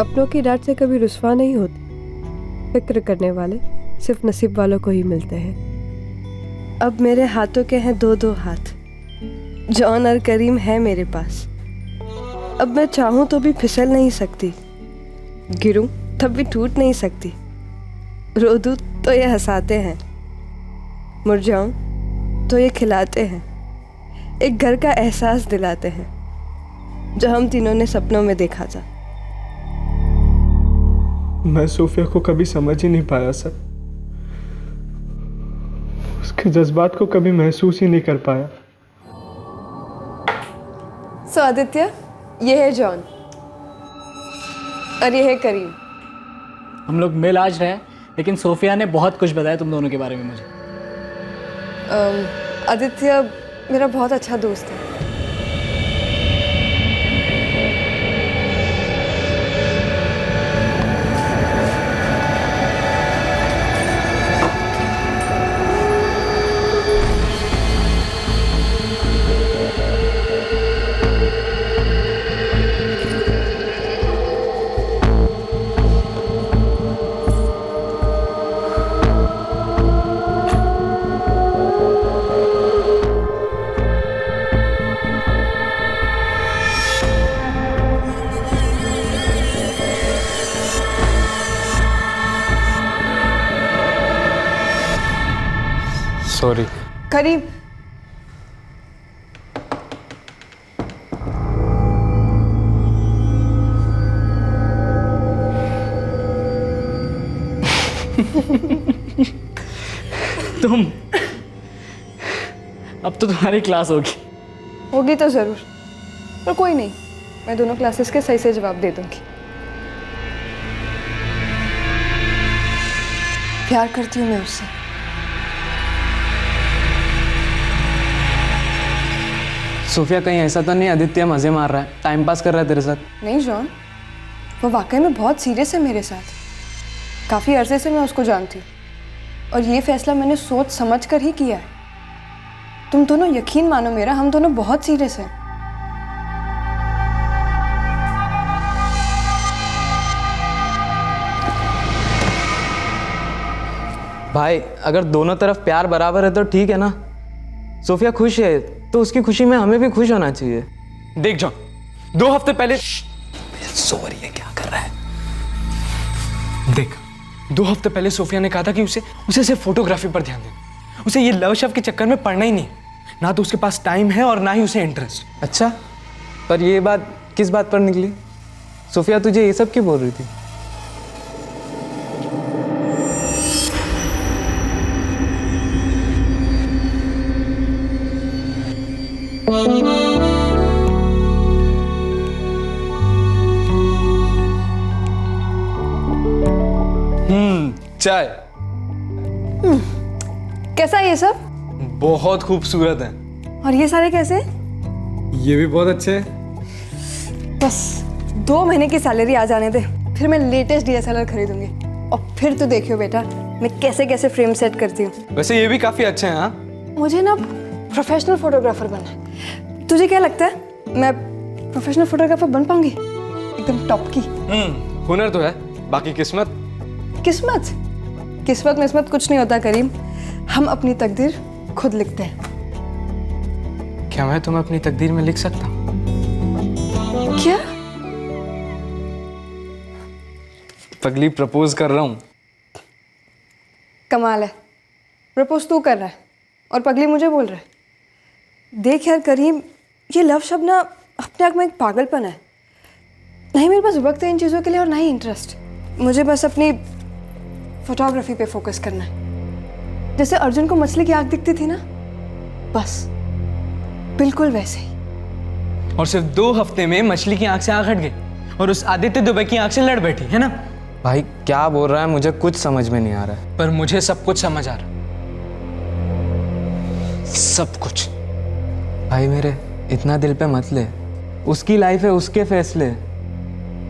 अपनों की डांट से कभी रुस्वा नहीं होती। फिक्र करने वाले सिर्फ नसीब वालों को ही मिलते हैं। अब मेरे हाथों के हैं 2-2 हाथ। जॉन और करीम है मेरे पास। अब मैं चाहूं तो भी फिसल नहीं सकती, गिरूं तब भी टूट नहीं सकती। रो दूं तो ये हंसाते हैं, मुरझाऊं तो ये खिलाते हैं। एक घर का एहसास दिलाते हैं जो हम तीनों ने सपनों में देखा था। मैं सोफिया को कभी समझ ही नहीं पाया सर। उसके जज्बात को कभी महसूस ही नहीं कर पाया। सो आदित्य, ये है जॉन और ये है करीम। हम लोग मिल आज रहे हैं, लेकिन सोफिया ने बहुत कुछ बताया तुम दोनों के बारे में मुझे। आदित्य मेरा बहुत अच्छा दोस्त है। सॉरी करीम। तुम अब तो तुम्हारी क्लास होगी तो जरूर, पर कोई नहीं, मैं दोनों क्लासेस के सही से जवाब दे दूंगी। प्यार करती हूँ मैं उससे। सोफिया कहीं ऐसा तो नहीं आदित्य मजे मार रहा है, टाइम पास कर रहा है तेरे साथ? नहीं जॉन, वो वाकई में बहुत सीरियस है मेरे साथ। काफ़ी अरसे से मैं उसको जानती हूँ। और ये फैसला मैंने सोच समझ कर ही किया है। तुम दोनों यकीन मानो मेरा, हम दोनों बहुत सीरियस हैं। भाई अगर दोनों तरफ प्यार बराबर है तो ठीक है ना। सोफिया खुश है तो उसकी खुशी में हमें भी खुश होना चाहिए। देख जॉन, 2 हफ्ते पहले सो रही है, क्या कर रहा है? देख, 2 हफ्ते पहले सोफिया ने कहा था कि उसे सिर्फ फोटोग्राफी पर ध्यान देना। उसे ये लव शव के चक्कर में पड़ना ही नहीं, ना तो उसके पास टाइम है और ना ही उसे इंटरेस्ट। अच्छा, पर ये बात किस बात पर निकली? सोफिया तुझे ये सब क्यों बोल रही थी? चाय। कैसा है ये सब? बहुत खूबसूरत है। और ये सारे कैसे? ये भी बहुत अच्छे हैं। बस 2 महीने की सैलरी आ जाने दे, फिर मैं लेटेस्ट DSLR खरीदूंगी और फिर तो देखियो बेटा मैं कैसे कैसे फ्रेम सेट करती हूँ। वैसे ये भी काफी अच्छे हैं। हाँ, मुझे ना प्रोफेशनल फोटोग्राफर बनना है। तुझे क्या लगता है मैं प्रोफेशनल फोटोग्राफर बन पाऊंगी? एकदम टॉप की। हुनर तो है, बाकी किस्मत। किस्मत किस्मत मिस्मत कुछ नहीं होता करीम, हम अपनी तकदीर खुद लिखते हैं। क्या मैं तुम्हें अपनी तकदीर में लिख सकता हूँ? क्या? पगली, प्रपोज कर रहा हूँ। कमाल है, प्रपोज तू कर रहा है और पगली मुझे बोल रहा है। देख यार करीम, ये लव शब्द ना अपने आप में एक पागलपन है। नहीं मेरे पास वक्त है इन चीज़ों के लिए और ना ही इंटरेस्ट। मुझे बस अपनी फोटोग्राफी पे फोकस करना है। जैसे अर्जुन को मछली की आंख दिखती थी ना, बस बिल्कुल वैसे ही। और सिर्फ 2 हफ्ते में मछली की आंख से आंख हट गई और उस आदित्य दुबे की आंख से लड़ बैठी, है ना? भाई क्या बोल रहा है, मुझे कुछ समझ में नहीं आ रहा है। पर मुझे सब कुछ समझ आ रहा है, सब कुछ। भाई मेरे, इतना दिल पे मत ले। उसकी लाइफ है, उसके फैसले।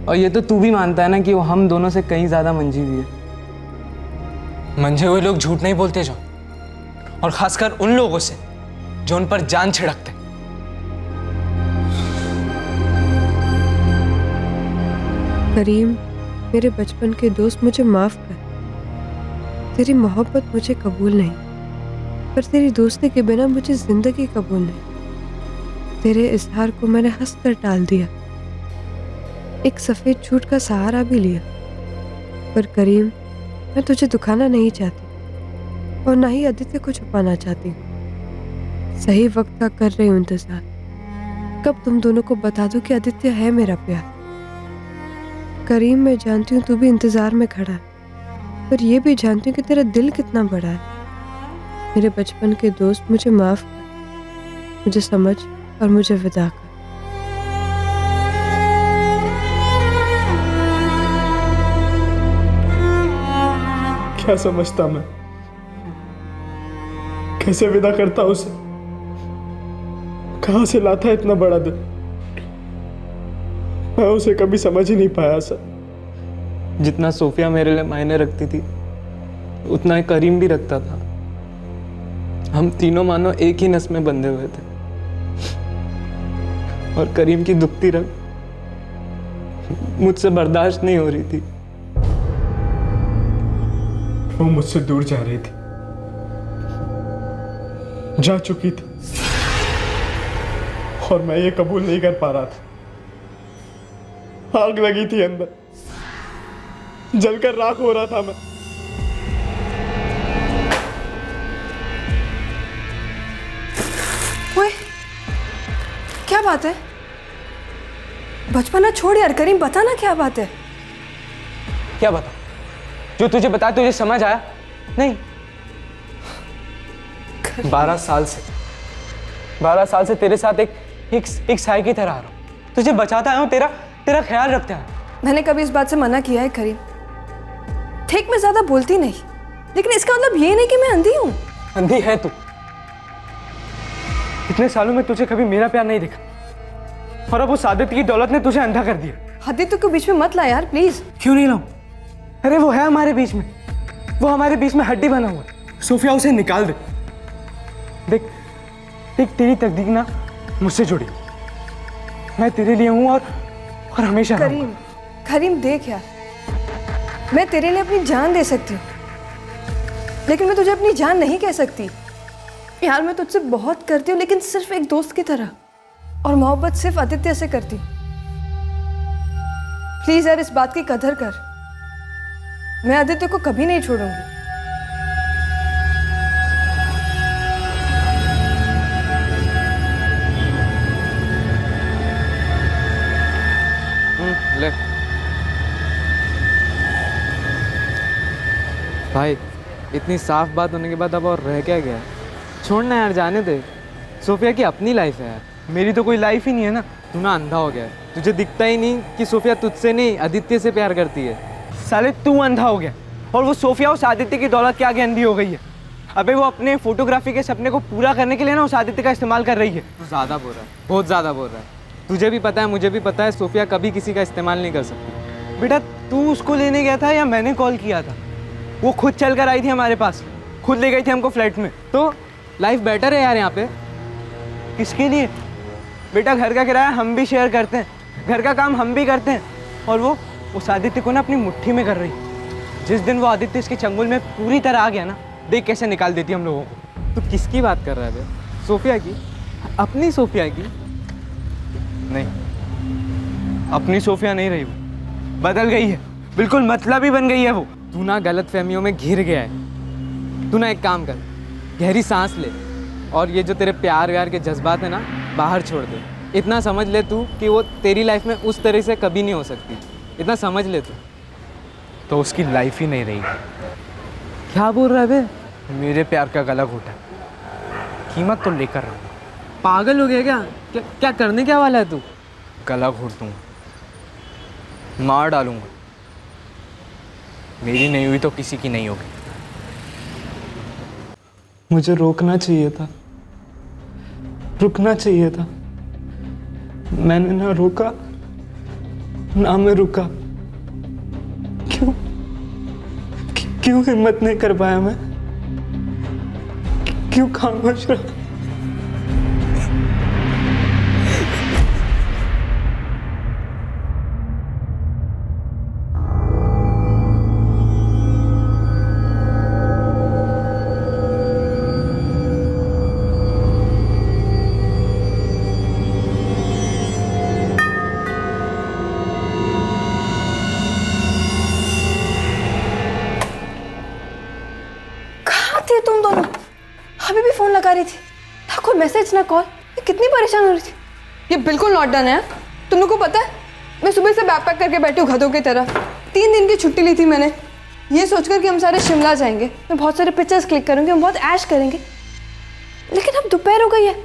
और ये तो तू भी मानता है ना कि वो हम दोनों से कहीं ज्यादा मंजी हुई है। मंजे हुए लोग झूठ नहीं बोलते जो, और खासकर उन लोगों से जो उन पर जान छिड़कते। करीम, मेरे बचपन के दोस्त, मुझे माफ कर। तेरी मोहब्बत मुझे कबूल नहीं, पर तेरी दोस्ती के बिना मुझे जिंदगी कबूल नहीं। तेरे इजहार को मैंने हंसकर टाल दिया, एक सफेद झूठ का सहारा भी लिया। पर करीम, मैं तुझे दुखाना नहीं चाहती और ना ही आदित्य को छुपाना चाहती हूँ। सही वक्त का कर रही हूँ इंतजार। कब तुम दोनों को बता दूं कि आदित्य है मेरा प्यार। करीम, मैं जानती हूँ तू भी इंतजार में खड़ा है, पर यह भी जानती हूँ कि तेरा दिल कितना बड़ा है। मेरे बचपन के दोस्त, मुझे माफ कर, मुझे समझ और मुझे विदा कर। क्या समझता मैं, कैसे विदा करता उसे, कहां से लाता है इतना बड़ा दिल। मैं उसे कभी समझ ही नहीं पाया सर। जितना सोफिया मेरे लिए मायने रखती थी उतना ही करीम भी रखता था। हम तीनों मानो एक ही नस में बंधे हुए थे, और करीम की दुखती रग मुझसे बर्दाश्त नहीं हो रही थी। वो मुझसे दूर जा रही थी, जा चुकी थी, और मैं ये कबूल नहीं कर पा रहा था। आग लगी थी अंदर, जलकर राख हो रहा था मैं। ओए, क्या बात है? बचपना छोड़ यार करीम, बता ना क्या बात है। क्या बता? जो तुझे बताया तुझे समझ आया नहीं? 12 साल से तेरे साथ एक साई की तरह आ रहा हूं। तुझे बचाता आया हूं, तेरा ख्याल रखता है। मैंने कभी इस बात से मना किया है करीम? ठीक, मैं ज्यादा बोलती नहीं, लेकिन इसका मतलब ये नहीं कि मैं अंधी हूँ। अंधी है तू। इतने सालों में तुझे कभी मेरा प्यार नहीं दिखा, और अब उस आदित्य की दौलत ने तुझे अंधा कर दिया। आदित्य को बीच में मत ला यार प्लीज। क्यों नहीं लाऊं? अरे वो है हमारे बीच में, वो हमारे बीच में हड्डी बना हुआ है। सोफिया उसे निकाल दे। देख देख, तेरी तकदीर ना मुझसे जुड़ी। मैं तेरे लिए हूं और हमेशा रहूंगा। करीम, करीम देख यार, मैं तेरे लिए अपनी जान दे सकती हूँ, लेकिन मैं तुझे अपनी जान नहीं कह सकती। यार मैं तुझसे बहुत करती हूँ, लेकिन सिर्फ एक दोस्त की तरह, और मोहब्बत सिर्फ आदित्य से करती हूँ। प्लीज यार इस बात की कदर कर, मैं आदित्य को कभी नहीं छोड़ूंगी। ले भाई, इतनी साफ बात होने के बाद अब और रह क्या गया? छोड़ना यार, जाने दे। सोफिया की अपनी लाइफ है यार, मेरी तो कोई लाइफ ही नहीं है ना। तू ना अंधा हो गया है, तुझे दिखता ही नहीं कि सोफिया तुझसे नहीं आदित्य से प्यार करती है। साले तू अंधा हो गया, और वो सोफिया उस आदित्य की दौलत के आगे अंधी हो गई है। अबे वो अपने फोटोग्राफी के सपने को पूरा करने के लिए ना उस आदित्य का इस्तेमाल कर रही है। तू ज़्यादा बोल रहा है, बहुत ज़्यादा बोल रहा है। तुझे भी पता है, मुझे भी पता है, सोफिया कभी किसी का इस्तेमाल नहीं कर सकती। बेटा तू उसको लेने गया था या मैंने कॉल किया था? वो खुद चल कर आई थी हमारे पास, खुद ले गई थी हमको फ्लैट में। तो लाइफ बेटर है यार यहाँ पे। किसके लिए? बेटा घर का किराया हम भी शेयर करते हैं, घर का काम हम भी करते हैं, और वो उस आदित्य को ना अपनी मुट्ठी में कर रही। जिस दिन वो आदित्य इसके चंगुल में पूरी तरह आ गया ना, देख कैसे निकाल देती हम लोगों को। तो किसकी बात कर रहा है बे? सोफिया की? अपनी सोफिया की? नहीं, अपनी सोफिया नहीं रही, वो बदल गई है, बिल्कुल मतलबी बन गई है वो। तू ना गलत फहमियों में घिर गया है। तू ना एक काम कर, गहरी सांस ले, और ये जो तेरे प्यार व्यार के जज्बात है ना, बाहर छोड़ दे। इतना समझ ले तू कि वो तेरी लाइफ में उस तरह से कभी नहीं हो सकती। इतना समझ ले तू। तो उसकी लाइफ ही नहीं रही। क्या बोल रहा है बे? मेरे प्यार का गला घोटा, कीमत तो लेकर रहूँ। पागल हो गया क्या? क्या करने क्या वाला है तू? गला घोट दूँगा, मार डालूंगा। मेरी नहीं हुई तो किसी की नहीं होगी। मुझे रोकना चाहिए था, रुकना चाहिए था। मैंने ना रोका ना मैं रुका। क्यों हिम्मत नहीं कर पाया मैं? क्यों खामोश रहा? तुम दोनों अभी भी फोन लगा रही थी, ना कोई मैसेज ना कॉल। कितनी परेशान हो रही थी। ये बिल्कुल नॉट डन है। तुम लोग को पता है, मैं सुबह से बैग पैक करके बैठी हूँ गधों की तरह। 3 दिन की छुट्टी ली थी मैंने, ये सोचकर कि हम सारे शिमला जाएंगे, मैं बहुत सारे पिक्चर्स क्लिक करूंगी, हम बहुत ऐश करेंगे। लेकिन अब दोपहर हो गई है।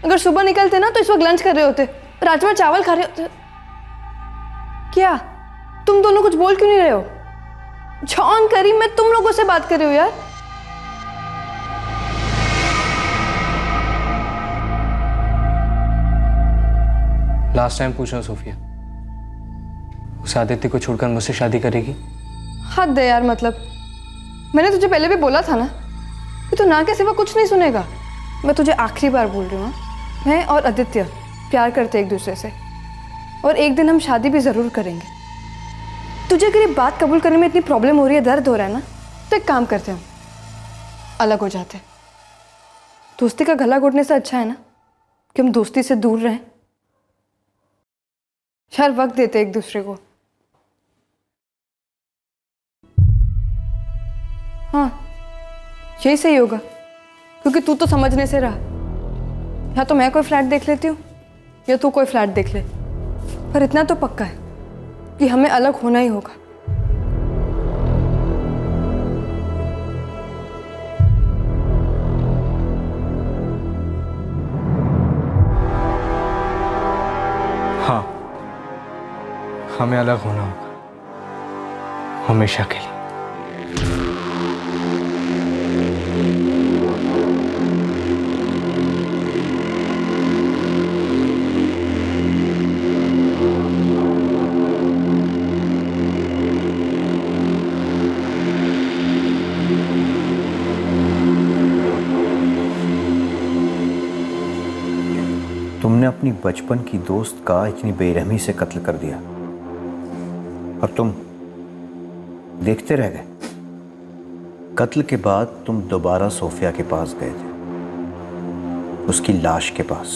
अगर सुबह निकलते ना तो इस वक्त लंच कर रहे होते, राजमा चावल खा रहे होते। क्या तुम दोनों कुछ बोल क्यों नहीं रहे हो? जॉन, करीम, मैं तुम लोगों से बात कर रही हूँ यार। लास्ट टाइम पूछो सोफिया, उस आदित्य को छोड़कर मुझसे शादी करेगी? हद है यार, मतलब मैंने तुझे पहले भी बोला था ना कि तू ना के सिवा कुछ नहीं सुनेगा। मैं तुझे आखिरी बार बोल रही हूँ, मैं और आदित्य प्यार करते एक दूसरे से, और एक दिन हम शादी भी ज़रूर करेंगे। तुझे अगर ये बात कबूल करने में इतनी प्रॉब्लम हो रही है, दर्द हो रहा है ना, तो एक काम करते हैं, हम अलग हो जाते हैं। दोस्ती का गला घोटने से अच्छा है ना कि हम दोस्ती से दूर रहें। यार वक्त देते एक दूसरे को। हाँ यही सही होगा, क्योंकि तू तो समझने से रहा। या तो मैं कोई फ्लैट देख लेती हूँ या तू कोई फ्लैट देख ले, पर इतना तो पक्का है कि हमें अलग होना ही होगा। हाँ, हमें अलग होना होगा, हमेशा के लिए। तुमने अपनी बचपन की दोस्त का इतनी बेरहमी से कत्ल कर दिया और तुम देखते रह गए। कत्ल के बाद तुम दोबारा सोफिया के पास गए थे, उसकी लाश के पास।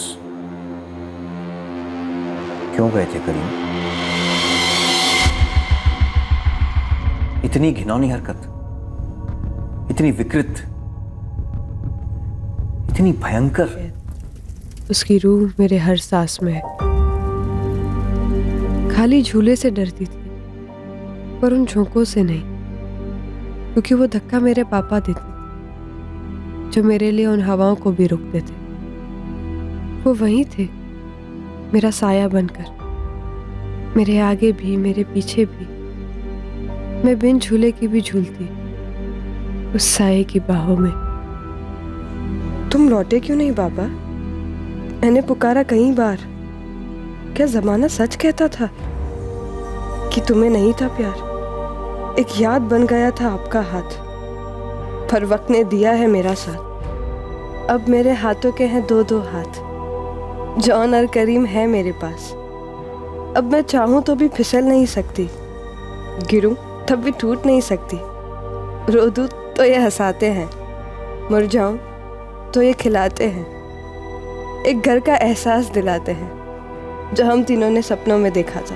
क्यों गए थे करीम? इतनी घिनौनी हरकत, इतनी विकृत, इतनी भयंकर। उसकी रूह मेरे हर सांस में है। खाली झूले से डरती थी, पर उन झोंकों से नहीं, क्योंकि वो धक्का मेरे पापा देते थे, जो मेरे लिए उन हवाओं को भी रोकते थे। वो वहीं थे, मेरा साया बनकर, मेरे आगे भी मेरे पीछे भी। मैं बिन झूले की भी झूलती उस साये की बाहों में। तुम लौटे क्यों नहीं बाबा? मैंने पुकारा कई बार। क्या जमाना सच कहता था कि तुम्हें नहीं था प्यार? एक याद बन गया था आपका हाथ, पर वक्त ने दिया है मेरा साथ। अब मेरे हाथों के हैं दो दो हाथ। जॉन और करीम है मेरे पास। अब मैं चाहूं तो भी फिसल नहीं सकती, गिरूं तब भी टूट नहीं सकती। रो दूं तो ये हंसाते हैं, मुरझाऊं तो ये खिलाते हैं। एक घर का एहसास दिलाते हैं, जो हम तीनों ने सपनों में देखा था।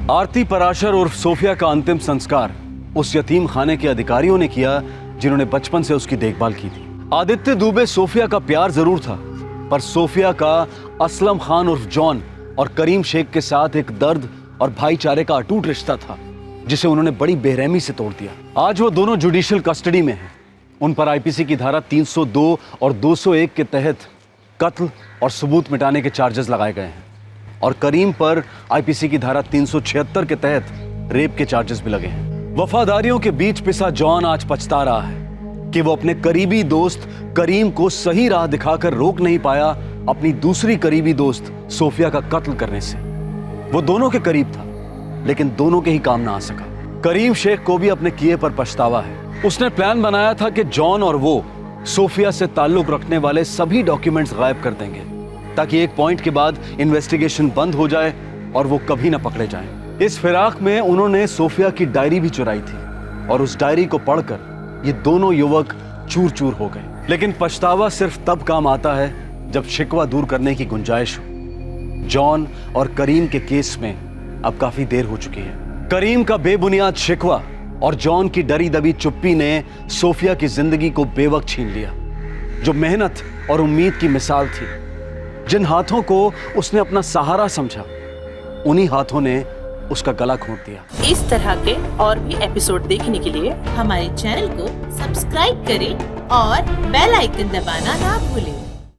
आरती पराशर उर्फ सोफिया का अंतिम संस्कार उस यतीम खाने के अधिकारियों ने किया जिन्होंने बचपन से उसकी देखभाल की थी। आदित्य दुबे सोफिया का प्यार जरूर था, पर सोफिया का असलम खान उर्फ जॉन और करीम शेख के साथ एक दर्द और भाईचारे का अटूट रिश्ता था, जिसे उन्होंने बड़ी बेरहमी से तोड़ दिया। आज वो दोनों जुडिशियल कस्टडी में हैं। उन पर आईपीसी की धारा 302 और 201 के तहत कत्ल और सबूत मिटाने के चार्जेस लगाए गए हैं, और करीम पर आईपीसी की धारा 376 के तहत रेप के चार्जेस भी लगे हैं। वफादारियों के बीच पिसा जॉन आज पछता रहा है कि वो अपने करीबी दोस्त करीम को सही राह दिखाकर रोक नहीं पाया अपनी दूसरी करीबी दोस्त सोफिया का कत्ल करने से। वो दोनों के करीब था, लेकिन दोनों के ही काम ना आ सका। करीम शेख को भी अपने किए पर पछतावा है। उसने प्लान बनाया था कि जॉन और वो सोफिया से ताल्लुक रखने वाले सभी डॉक्यूमेंट्स गायब कर देंगे, ताकि एक पॉइंट के बाद इन्वेस्टिगेशन बंद हो जाए और वो कभी ना पकड़े जाएं। इस फिराक में उन्होंने सोफिया की डायरी भी चुराई थी, और उस डायरी को पढ़कर ये दोनों युवक चूर चूर हो गए। लेकिन पछतावा सिर्फ तब काम आता है जब शिकवा दूर करने की गुंजाइश हो। जॉन और करीम के केस में अब काफी देर हो चुकी है। करीम का बेबुनियाद शिकवा और जॉन की डरी दबी चुप्पी ने सोफिया की जिंदगी को बेवक्त छीन लिया। जो मेहनत और उम्मीद की मिसाल थी, जिन हाथों को उसने अपना सहारा समझा, उन्हीं हाथों ने उसका गला घोंट दिया। इस तरह के और भी एपिसोड देखने के लिए हमारे चैनल को सब्सक्राइब करें और बेल आइकन दबाना ना भूलें।